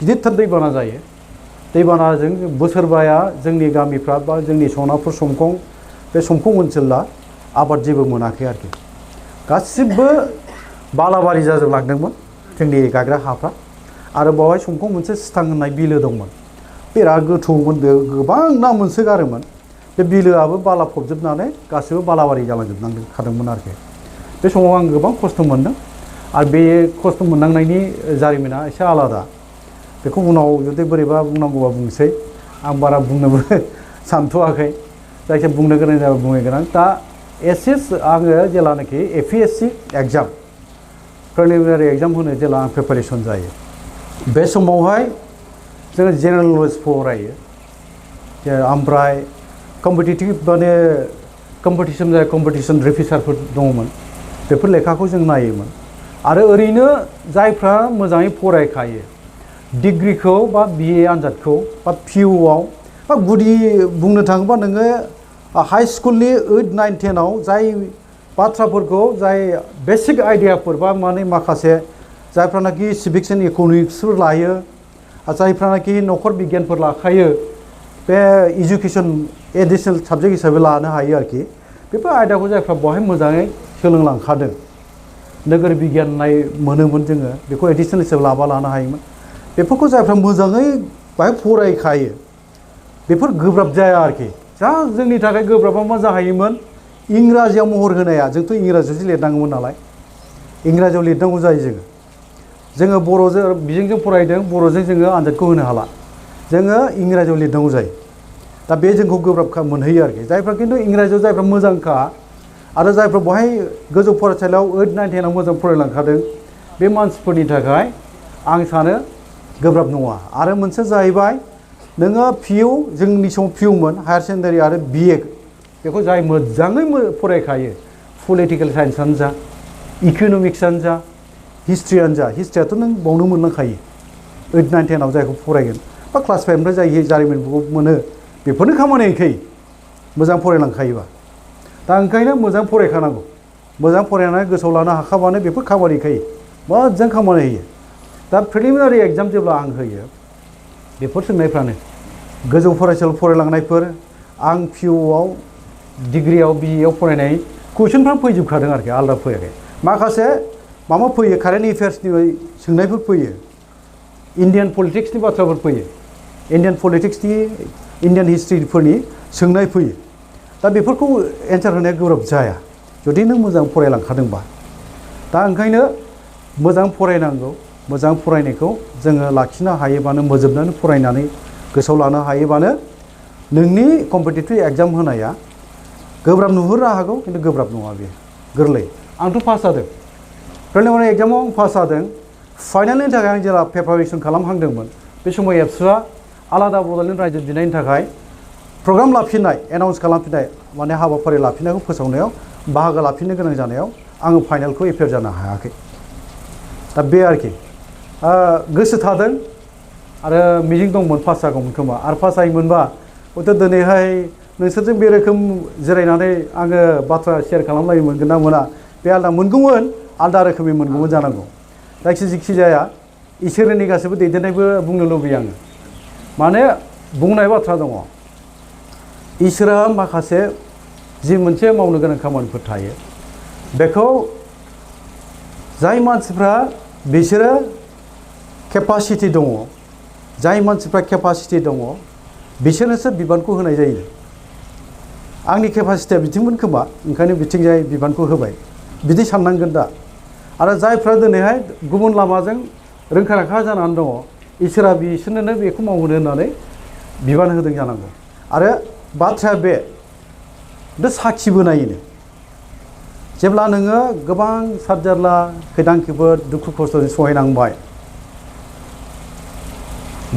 गिदिरथार दैबाना जायो दैबानाजों बोसोरबाया जोंनि गामिफ्रा बा जोंनि सनापुर समखं बे समखं ओनसोला आबाद जेबो मोनाखै आरोखि गासिबो बालाबारि जाजोबलांदोंमोन जोंनि गायग्रा हाफ्रा आरो बावहाय समखं मोनसे सिथां होननाय बिलो दंमोन बिराद गोथौमोन गोबां ना मोनसोगारोमोन बे बिलोआबो बाला फबजोबनानै गासिबो बालाबारि जालांजोबखादोंमोन आरोखि बे समाव आं गोबां खस्थ' मोनदों आरो बे खस्थ' मोननांनायनि जारिमिना एसे आलादा बेखौ उनाव जुदि बोरैबा बुंनांगौबा बुंसै आं बारा बुंनोबो सानथ'वाखै जायखिया बुंनो गोनां जाबा बुंनो गोनां दा आङो जेलानाखि APSC एग्जाम प्रिलिमिनारि एग्जाम होनो जेला आं प्रिपारेसन जायो बे समावहाय जोङो जेनेरेल नलेज फरायो ओमफ्राय कम्पिटिटिभ माने कम्पिटिसन रिभिसारफोर दङमोन बेफोर लेखाखौ जों नायोमोन आरो ओरैनो जायफ्रा मोजाङै फरायखायो डिग्रीखौ बा BA आनजादखौ बा PUआव बा गुदि बुंनो थाङोबा नोङो हाई स्कुलनि 8, 9, 10 आव जाय बाथ्राफोरखौ जाय बेसिक आइडियाफोर बा माने माखासे जायफ्रानाखि सिभिक्स एन्ड इक'नमिक्सफोर लायो जायफ्रानाखि न'खर बिगियानफोर लाखायो बे इडुकेसन एडिसनेल साबजेक्ट हिसाबै लानो हायो आरोखि बेफोर आयदाखौ जायफ्रा बहाय मोजाङै सोलोंलांखादों नोगोर बिगियान मोनोमोन जोङो बेखौ एडिसनेल हिसाबै लानो हायोमोन बेफोरखौ जायफ्रा मोजाङै बाहाय फरायखायो बेफोर गोब्राब जाया आरोखि जा जोंनि थाखाय गोब्राबा मा जाहैयोमोन इंराजियाव महर होनाया जोंथ' इंराजियावसो लिरनांगौमोन नालाय इंराजियाव लिरनांगौ जायो जोङो बर'जों बिजोंजों फरायदों बर'जों जोङो आनजादखौ होनो हाला जोङो इंराजियाव लिरनांगौ जायो दा बे जोंखौ गोब्राब मोनहैयो आरोखि जायफ्रा खिन्थु इंराजियाव जायफ्रा मोजांखा आरो जायफ्रा बहाय गोजौ फरायसालियाव 8, 9, 10 आव मोजां फरायलांखादों बे मानसिफोरनि थाखाय आं सानो गोब्राब नङा आरो मोनसे जाहैबाय नोङो PU जोंनि समाव PUमोन हायार सेकेन्डारि आरो BA बेखौ जाय मोजाङै फरायखायो पलिटिकेल साइन्सआनो जा इक'नमिक्सआनो जा हिस्ट्रियानो जा हिस्ट्रियाथ' नों बावनो मोनलांखायो 8, 9, 10 आव जायखौ फरायगोन बा क्लास 5 निफ्राय जाय जारिमिनफोरखौ मोनो बेफोरनो खामानि होखायो मोजां फरायलांखायोबा दा ओंखायनो मोजां फरायखानांगौ मोजां फरायनानै गोसोआव लानो हाखाबानो बेफोर खामानि होखायो मोजां खामानि होयो दा प्रिलिमिनारि एग्जाम जेब्ला आं होयो बेफोर सोंनायफ्रानो गोजौ फरायसालियाव फरायलांनायफोर आं PUआव डिग्रीआव BAआव फरायनाय कुइसनफ्रा फैजोबखादों आरोखि आलादा फैयाखै माखासे माबा फैयो कारेन्ट एफेयार्सनि सोंनायफोर फैयो इन्डियान पलिटिक्सनि बाथ्राफोर फैयो इन्डियान हिस्ट्रिफोरनि सोंनाय फैयो दा बेफोरखौ एन्सार होनाया गोब्राब जाया जुदि नों मोजां फरायलांखादोंबा दा ओंखायनो मोजां फरायनांगौ मोजां फरायनायखौ जोङो लाखिनो हायोबानो मोजोबनानै फरायनानै गोसोआव लानो हायोबानो नोंनि कम्पिटिटिभ एग्जाम होनाया गोब्राब नुहुरनो हागौ खिन्थु गोब्राब नङा बेयो गोरलै आंथ' पास जादों प्रिलिमिनारि एग्जामाव आं पास जादों फाइनालनि थाखाय आं जेला प्रिपारेसन खालामहांदोंमोन बे समाव एबसुआ आलादा बड'लेण्ड रायजो दिनायनि थाखाय प्रग्राम लाफिननाय एनाउन्स खालामफिननाय माने हाबाफारि लाफिननायखौ फोसावनायाव बाहागो लाफिननो गोनां जानायाव आङो फाइनालखौ एपियार जानो हायाखै दा बे आरोखि गोसो थादों आरो मिजिं दंमोन पास जागौमोन खोमा आरो पास जायोमोनबा हयथ' दिनैहाय नोंसोरजों बे रोखोम जिरायनानै आङो बाथ्रा शेयार खालामलायनो मोनगोन ना मोना बे आलदा मोनगौमोन आलदा रोखोमै मोनगौमोन जानांगौ जेखि जाया इसोरनि गासैबो दैदेननायबो बुंनो लुबैयो आङो माने बुंनाय बाथ्रा दङ इसोरा माखासे जि मोनसे मावनो गोनां खामानिफोर थायो बेखौ जाय मानसिफ्रा बिसोरो केपासिटि दङ जाय मानसिफ्रा केपासिटि दङ बिसोरनोसो बिबानखौ होनाय जायो आंनि केपासिटिया बिथिंमोन खोमा ओंखायनो बिथिंजाय बिबानखौ होबाय बिदि साननांगोन दा आरो जायफ्रा दिनैहाय गुबुन लामाजों रोंखा राखा जानानै दङ इसोरा बिसोरनो बेखौ मावहोनो होननानै बिबान होदों जानांगौ आरो बाथ्राया बे साखिबो नायोनो जेब्ला नोङो गोबां सारजारला खैदां खैफोद दुखु खस्थ'जों सहायनांबाय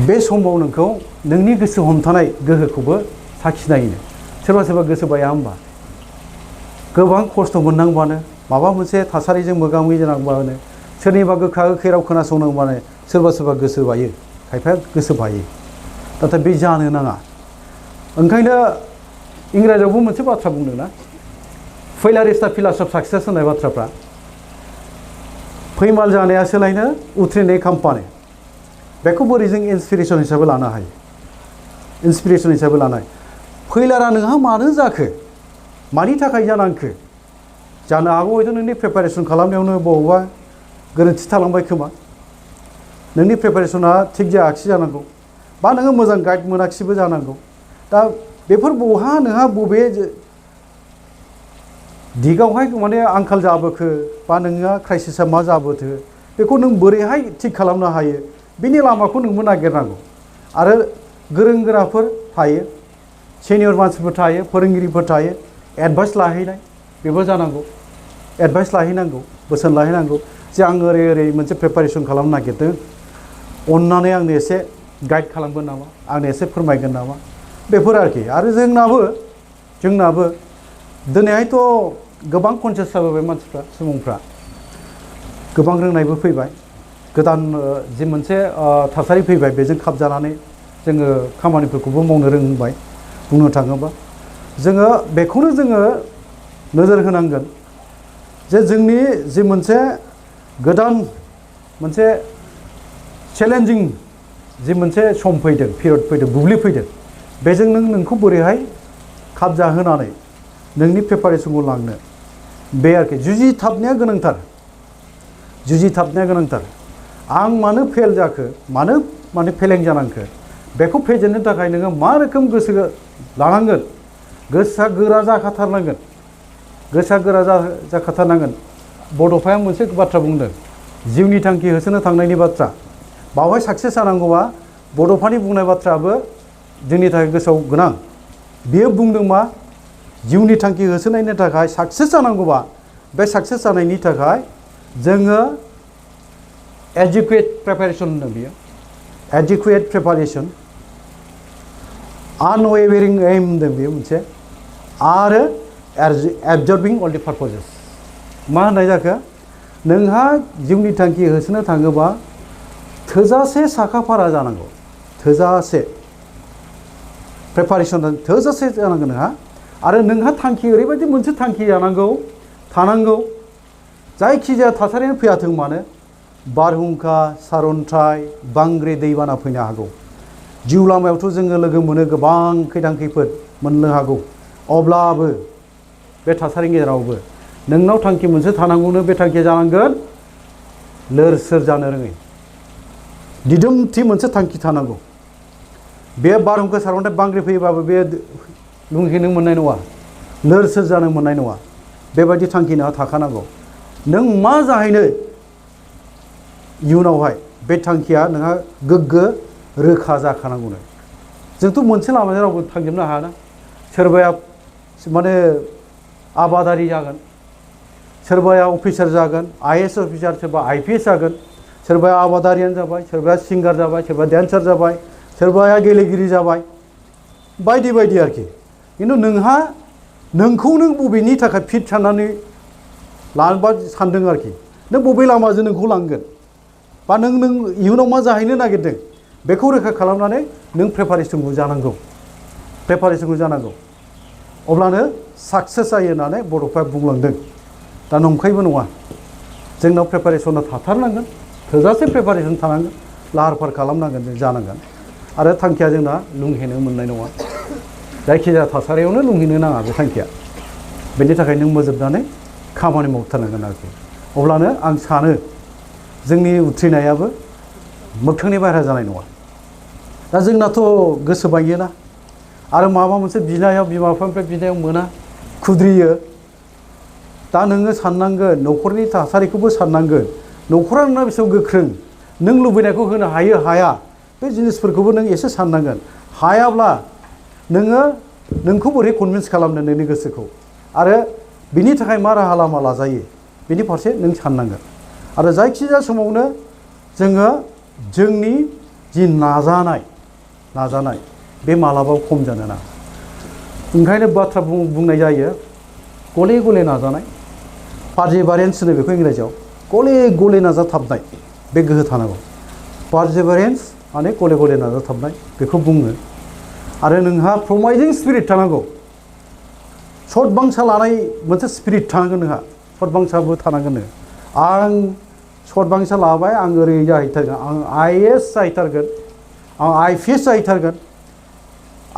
बे समाव नोंखौ नोंनि गोसो हमथानाय गोहोखौबो साखिनायोनो सोरबा गोसो बाया होमबा गोबां खस्थ' मोननांबानो माबा मोनसे थासारिजों मोगा मोगि जानांबानो सोरनिबा गोखा गोखै राव खोनासंनो माने सोरबा सोरबा गोसो बायो खायफाया गोसो बायो नाथाय बे जानो नाङा ओंखायनो इंराजियावबो मोनसे बाथ्रा बुंदों ना failure is the pillars of success होननाय बाथ्राफ्रा फैमाल जानाया सोलायनो उथ्रिनाय खाम्फानो बेखौ बोरै जों इन्सपिरेसन हिसाबै लानो हायो इन्सपिरेसन हिसाबै लानाय फैलारा नोंहा मानो जाखो मानि थाखाय जानांखो जानो हागौ हयथ' नोंनि प्रिपारेसन खालामनायावनो बबावबा गोरोन्थि थालांबाय खोमा नोंनि प्रिपारेसना थिग जायाखिसै जानांगौ बा नोङो मोजां गाइड मोनाखिसैबो जानांगौ दा बेफोर बहा नोंहा बबे दिगावहाय माने आंखाल जाबोखो बा नोंहा क्राइसिसआ मा जाबोखो बेखौ नों बोरैहाय थिग खालामनो हायो बिनि लामाखौ नोंबो नागिरनांगौ आरो गोरों गोराफोर थायो सिनियर मानसिफोर थायो फोरोंगिरिफोर थायो एडभाइस लाहैनाय बेबो जानांगौ एडभाइस लाहैनांगौ बोसोन लाहैनांगौ जे आं ओरै ओरै मोनसे प्रिपारेसन खालामनो नागिरदों अननानै आंनो एसे गाइड खालामगोन नामा आंनो एसे फोरमायगोन नामा बेफोर आरोखि आरो जोंनाबो दिनैहायथ' गोबां कनसियास जाबोबाय मानसिफ्रा सुबुंफ्रा गोबां रोंनायबो फैबाय गोदान जि मोनसे थासारि फैबाय बेजों खाबजानानै जोङो खामानिफोरखौबो मावनो रोंबाय बुंनो थाङोबा जोङो बेखौनो जोङो नोजोर होनांगोन जे जोंनि जि मोनसे गोदान मोनसे चेलेन्जिं जि मोनसे सम फैदों पिरियड फैदों बुब्लि फैदों बेजों नोंखौ बोरैहाय खाबजा होनानै नोंनि प्रिपारेसनखौ लांनो बे आरोखि जुजिथाबनाया गोनांथार आं मानो फेल जाखो मानो फेलें जानांखो बेखौ फेजेननो थाखाय नोङो मा रोखोम गोसो लानांगोन गोसोआ गोरा जाखाथारनांगोन बड'फाया मोनसे बाथ्रा बुंदों जिउनि थांखि होसोनो थांनायनि बाथ्रा बावहाय साक्सेस जानांगौबा बड'फानि बुंनाय बाथ्रायाबो जोंनि थाखाय गोसोआव गोनां बियो बुंदों मा जिउनि थांखि होसोनायनि थाखाय साक्सेस जानांगौबा बे साक्सेस जानायनि थाखाय जोङो एडिकुवेट प्रिपारेसन होनदों बियो एडिकुवेट प्रिपारेसन आनवेरिं एम होनदों बेयो मोनसे आरो एबजर्बिं अल दि पार्पजेस मा होननाय जाखो नोंहा जिउनि थांखि होसोनो थाङोबा थोजासे साखाफारा जानांगौ थोजासे प्रिपारेसन थोजासे जानांगोन नोंहा आरो नोंहा थांखि ओरैबायदि मोनसे थांखि थानांगौ जायखिजाया थासारियानो फैयाथों मानो बारहुंखा सारअन्थाइ बांग्रि दैबाना फैनो हागौ जिउ लामायावथ' जोङो लोगो मोनो गोबां खैदां खैफोद मोननो हागौ अब्लाबो बे थासारिनि गेजेरावबो नोंनाव थांखि मोनसे थानांगौनो बे थांखिया जानांगोन लोर सोर जानो रोङै दिदोमथि मोनसे थांखि थानांगौ बे बारहुंखा सारअन्थाइ बांग्रि फैयोबाबो बे लुंगिनो मोननाय नङा लोर सोर जानो मोननाय नङा बेबायदि थांखि नोंहा थाखानांगौ नों मा जाहैनो इयुनावहाय बे थांखिया नोंहा गोग्गो रोखा जाखानांगौनो जोंथ' मोनसे लामाजों रावबो थांजोबनो हायाना सोरबाया माने आबादारि जागोन सोरबाया अफिसार जागोन आइएएस अफिसार सोरबा आइपिएस जागोन सोरबाया आबादारियानो जाबाय सोरबाया सिंगार जाबाय सोरबा डेन्सार जाबाय सोरबाया गेलेगिरि जाबाय बायदि बायदि आरोखि खिन्थु नोंखौ नों बबेनि थाखाय फिट साननानै लानोबा सानदों आरोखि नों बबे लामाजों नोंखौ लांगोन बा नों इयुनाव मा जाहैनो नागिरदों बेखौ रोखा खालामनानै नों प्रिपारेसनखौ जानांगौ अब्लानो साक्सेस जायो होननानै बड'फा बुंलांदों दा नंखायबो नङा जोंनाव प्रिपारेसना थाथारनांगोन थोजासे प्रिपारेसन थानांगोन लाहार फाहार खालामनांगोन जों जानांगोन आरो थांखिया जोंना लुंहेनो मोननाय नङा जायखिजाया थासारियावनो लुंहेनो नाङा बे थांखिया बेनि थाखाय नों मोजोबनानै खामानि मावथारनांगोन आरोखि अब्लानो आं सानो जोंनि उथ्रिनायाबो मोगथांनि बाहेरा जानाय नङा दा जोंनाथ' गोसो बायोना आरो माबा मोनसे बिनायाव बिमा बिफानिफ्राय बिनायाव मोना खुद्रियो दा नोङो साननांगोन न'खरनि थासारिखौबो साननांगोन न'खरा नोंना बेसेबां गोख्रों नों लुबैनायखौ होनो हायो हाया बे जिनिसफोरखौबो नों एसे साननांगोन हायाब्ला नोंखौ बोरै कनभिन्स खालामनो नोंनि गोसोखौ आरो बिनि थाखाय मा राहा लामा लाजायो बिनि फारसे नों साननांगोन आरो जायखिजाया समावनो जोङो जोंनि जि नाजानाय बे मालाबाबो खम जानो नाङा ओंखायनो बाथ्रा बुंनाय जायो गले गले नाजानाय पारसिभारेन्स होनो बेखौ इंराजियाव गले गले नाजाथाबनाय बे गोहो थानांगौ पारसेभारेन्स माने गले गले नाजाथाबनाय बेखौ बुङो आरो नोंहा प्रमाइजिं स्पिरिट थानांगौ सतबांसा लानाय मोनसे स्पिरिट थानांगोन नोंहा सतबांसाबो थानांगोन आं सतबांसा लाबाय आं ओरै जाहैथारगोन आं IAS जाहैथारगोन आं IPS जाहैथारगोन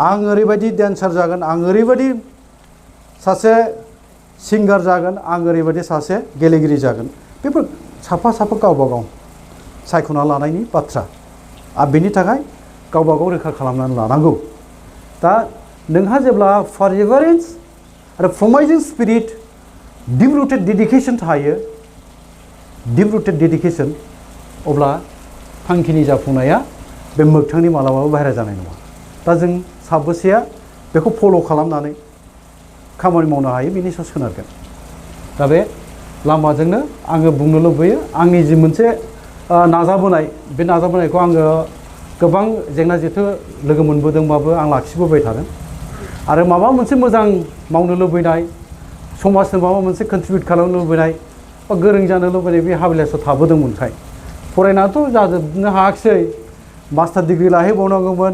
आं ओरैबायदि डेन्सार जागोन आं ओरैबायदि सासे सिंगार जागोन आं ओरैबायदि सासे गेलेगिरि जागोन बेफोर साफा साफा गावबा गाव सायख'ना लानायनि बाथ्रा आरो बेनि थाखाय गावबा गाव रोखा खालामनानै लानांगौ दा नोंहा जेब्ला पारसेभारेन्स आरो प्रमाइजिं स्पिरिट डीप रुटेड डेडिकेशन थायो डीप रुटेड डेडिकेशन अब्ला थांखिनि जाफुंनाया बे मोगथांनि मालाबाबो बाहेरा जानाय नङा दा जों साबेसेया बेखौ फल' खालामनानै खामानि मावनो हायो बेनि सायाव सोनारगोन दा बे लामाजोंनो आङो बुंनो लुबैयो आंनि जि मोनसे नाजाबोनाय बे नाजाबोनायखौ आङो गोबां जेंना जेथो लोगो मोनबोदोंबाबो आं लाखिबोबाय थादों आरो माबा मोनसे मोजां मावनो लुबैनाय समाजनो माबा मोनसे कन्ट्रिबिउट खालामनो लुबैनाय बा गोरों जानो लुबैनाय बे हाबिलासआव थाबोदोंमोनखाय फरायनाथ' जाजोबनो हायाखिसै मास्टार डिग्रि लाहैबावनांगौमोन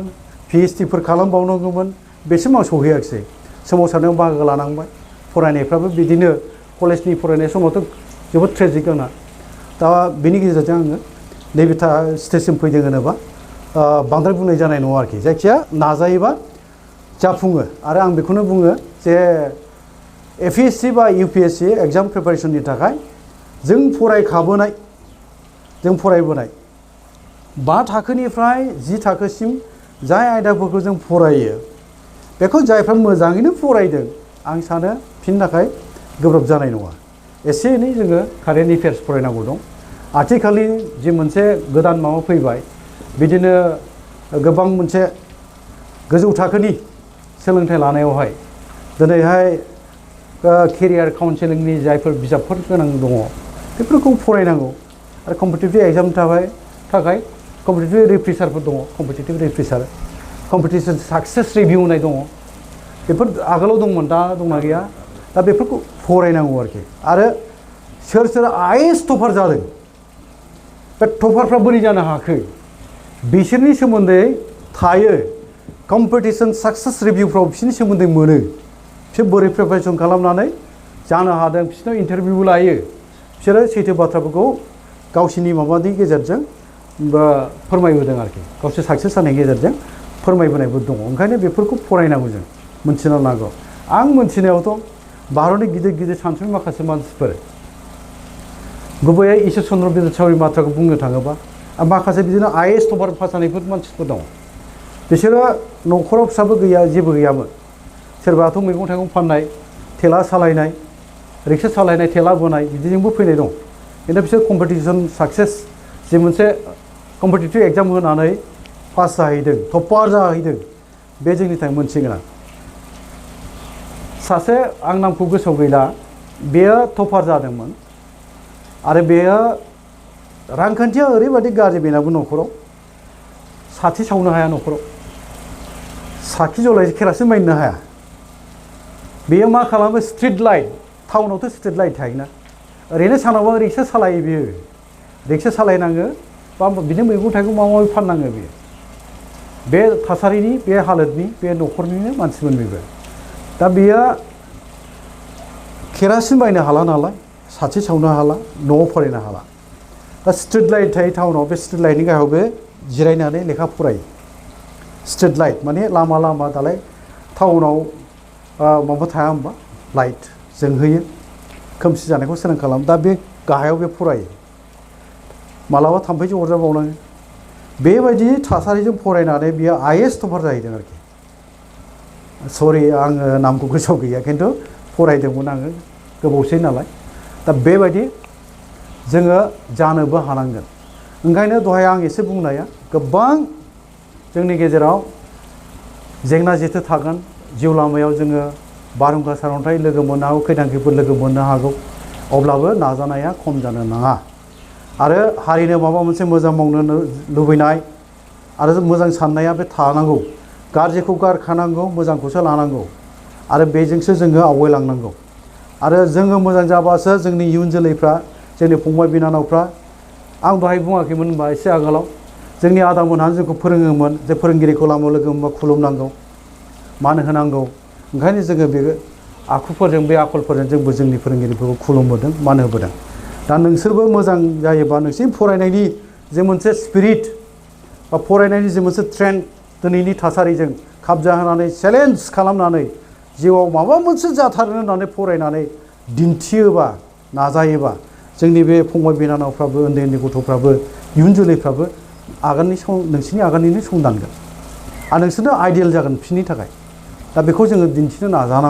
PhD फोर खालामबावनांगौमोन बेसिम आं सौहैयाखिसै सोमावसारनायाव बाहागो लानांबाय फरायनायफ्राबो बिदिनो कलेजनि फरायनाय समावथ' जोबोद ट्रेजिक आंना दा बेनि गेजेरजों आङो नैबे स्टेजसिम फैदों होनोबा बांद्राय बुंनाय जानाय नङा आरोखि जायखिया नाजायोबा जाफुङो आरो आं बेखौनो बुङो जे APSC बा UPSC एग्जाम प्रिपारेसननि थाखाय जों फरायखाबोनाय जों फरायबोनाय 5 थाखोनिफ्राय 10 थाखोसिम जाय आयदाफोरखौ जों फरायो बेखौ जायफ्रा मोजाङैनो फरायदों आं सानो फिन थाखाय गोब्राब जानाय नङा एसे एनै जोङो कारेन्ट एफेयार्स फरायनांगौ दं आथिखालनि जि मोनसे गोदान माबा फैबाय बिदिनो गोबां मोनसे गोजौ थाखोनि सोलोंथाइ लानायावहाय दिनैहाय केरियार काउन्सेलिंनि जायफोर बिजाबफोर गोनां दङ बेफोरखौ फरायनांगौ आरो कम्पिटिटिभ एग्जामनि थाखाय कम्पिटिटिभ रिफ्रेसारफोर दङ कम्पिटिटिभ रिफ्रेसार कम्पिटिसन साक्सेस रिभिउ होननाय दङ बेफोर आगोलाव दंमोन दा दंना गैया दा बेफोरखौ फरायनांगौ आरोखि आरो सोर सोर IAS टपार जादों बे टपारफ्रा बोरै जानो हाखै बिसोरनि सोमोन्दै थायो कम्पिटिसन साक्सेस रिभिउफ्राव बिसोरनि सोमोन्दै मोनो बिसोर बोरै प्रिपारेसन खालामनानै जानो हादों बिसोरनाव इन्टारभिउ लायो बिसोरो सैथो बाथ्राफोरखौ गावसिनि माबानि गेजेरजों फोरमायबोदों आरोखि गावसोर साक्सेस जानायनि गेजेरजों फोरमायबोनायबो दङ ओंखायनो बेफोरखौ फरायनांगौ जों मोनथिना लानांगौ आं मोनथिनायावथ' भारतनि गिदिर गिदिर सानसुमै माखासे मानसिफोर गुबैयै इसोर चन्द्र बिद्यासागरनि बाथ्राखौ बुंनो थाङोबा माखासे बिदिनो IAS टपार पास जानायफोर मानसिफोर दङ बिसोरो न'खराव फिसाबो गैया जेबो गैयामोन सोरबाथ' मैगं थाइगं फाननाय थेला सालायनाय रिक्सा सालायनाय थेला बोनाय बिदिजोंबो फैनाय दं खिन्थु बिसोर कम्पिटिसन साक्सेस जि मोनसे कम्पिटिटिभ एग्जाम होनानै पास जाहैदों टपार जाहैदों बे जोंनि थाखाय मोनसे गोनां सासे आं नामखौ गोसोआव गैला बेयो टपार जादोंमोन आरो बेयो रांखान्थिया ओरैबायदि गाज्रि बेनाबो न'खराव साथि सावनो हाया न'खराव साखि जलाय केरासिन बायनो हाया बेयो मा खालामो स्ट्रिट लाइट टाउनावथ' स्ट्रिट लाइट थायोना ओरैनो सानावबा रिक्सा सालायो बियो रिक्सा सालायनाङो बा बिदिनो मैगं थाइगं माबा माबि फाननाङो बियो बे थासारिनि बे हालोदनि बे न'खरनिनो मानसिमोन बेबो दा बेयो केरासिन बायनो हाला नालाय साथि सावनो हाला न'आव फरायनो हाला दा स्ट्रिट लाइट थायो टाउनाव बे स्ट्रिट लाइटनि गाहायाव बे जिरायनानै लेखा फरायो स्ट्रिट लाइट माने लामा लामा दालाय टाउनाव माबा थाया होमबा लाइट जोंहोयो खोमसि जानायखौ सोरां खालामो दा बे गाहायाव बे फरायो मालाबा थाम्फैजों अरजाबावनाङो बेबायदि थासारिजों फरायनानै बियो IAS टपार जाहैदों आरोखि सरि आङो नामखौ गोसोआव गैया खिन्थु फरायदोंमोन आङो गोबावसै नालाय दा बेबायदि जोङो जानोबो हानांगोन ओंखायनो दहाय आं एसे बुंनाया गोबां जोंनि गेजेराव जेंना जेथो थागोन जिउ लामायाव जोङो बारहुंखा सारअन्थाइ लोगो मोननो हागौ खैदांखैफोर लोगो मोननो हागौ अब्लाबो नाजानाया खम जानो नाङा आरो हारिनो माबा मोनसे मोजां मावनो लुबैनाय आरो मोजां साननाया बे थानांगौ गाज्रिखौ गारखानांगौ मोजांखौसो लानांगौ आरो बेजोंसो जोङो आवगायलांनांगौ आरो जोङो मोजां जाबासो जोंनि इयुन जोलैफ्रा जोंनि फंबाय बिनानावफ्रा आं दहाय बुङाखैमोन होनबा एसे आगोलाव जोंनि आदामोनहा जोंखौ फोरोङोमोन जे फोरोंगिरिखौ लामायाव लोगो मोनबा खुलुमनांगौ मान होनांगौ ओंखायनो जोङो बे आखुफोरजों बे आखलफोरजों जोंबो जोंनि फोरोंगिरिफोरखौ खुलुमबोदों मान होबोदों दा नोंसोरबो मोजां जायोबा नोंसोरनि फरायनायनि जे मोनसे स्पिरिट बा फरायनायनि जे मोनसे ट्रेन्ड दिनैनि थासारिजों खाबजाहोनानै चेलेन्ज खालामनानै जिउआव माबा मोनसे जाथारनो होननानै फरायनानै दिन्थियोबा नाजायोबा जोंनि बे फंबाय बिनानावफ्राबो उन्दै उन्दै गथ'फ्राबो इयुन जोलैफ्राबो नोंसोरनि आगाननिनो संदानगोन आरो नोंसोरनो आइडियेल जागोन बिसोरनि थाखाय दा बेखौ जोङो दिन्थिनो नाजानांगौ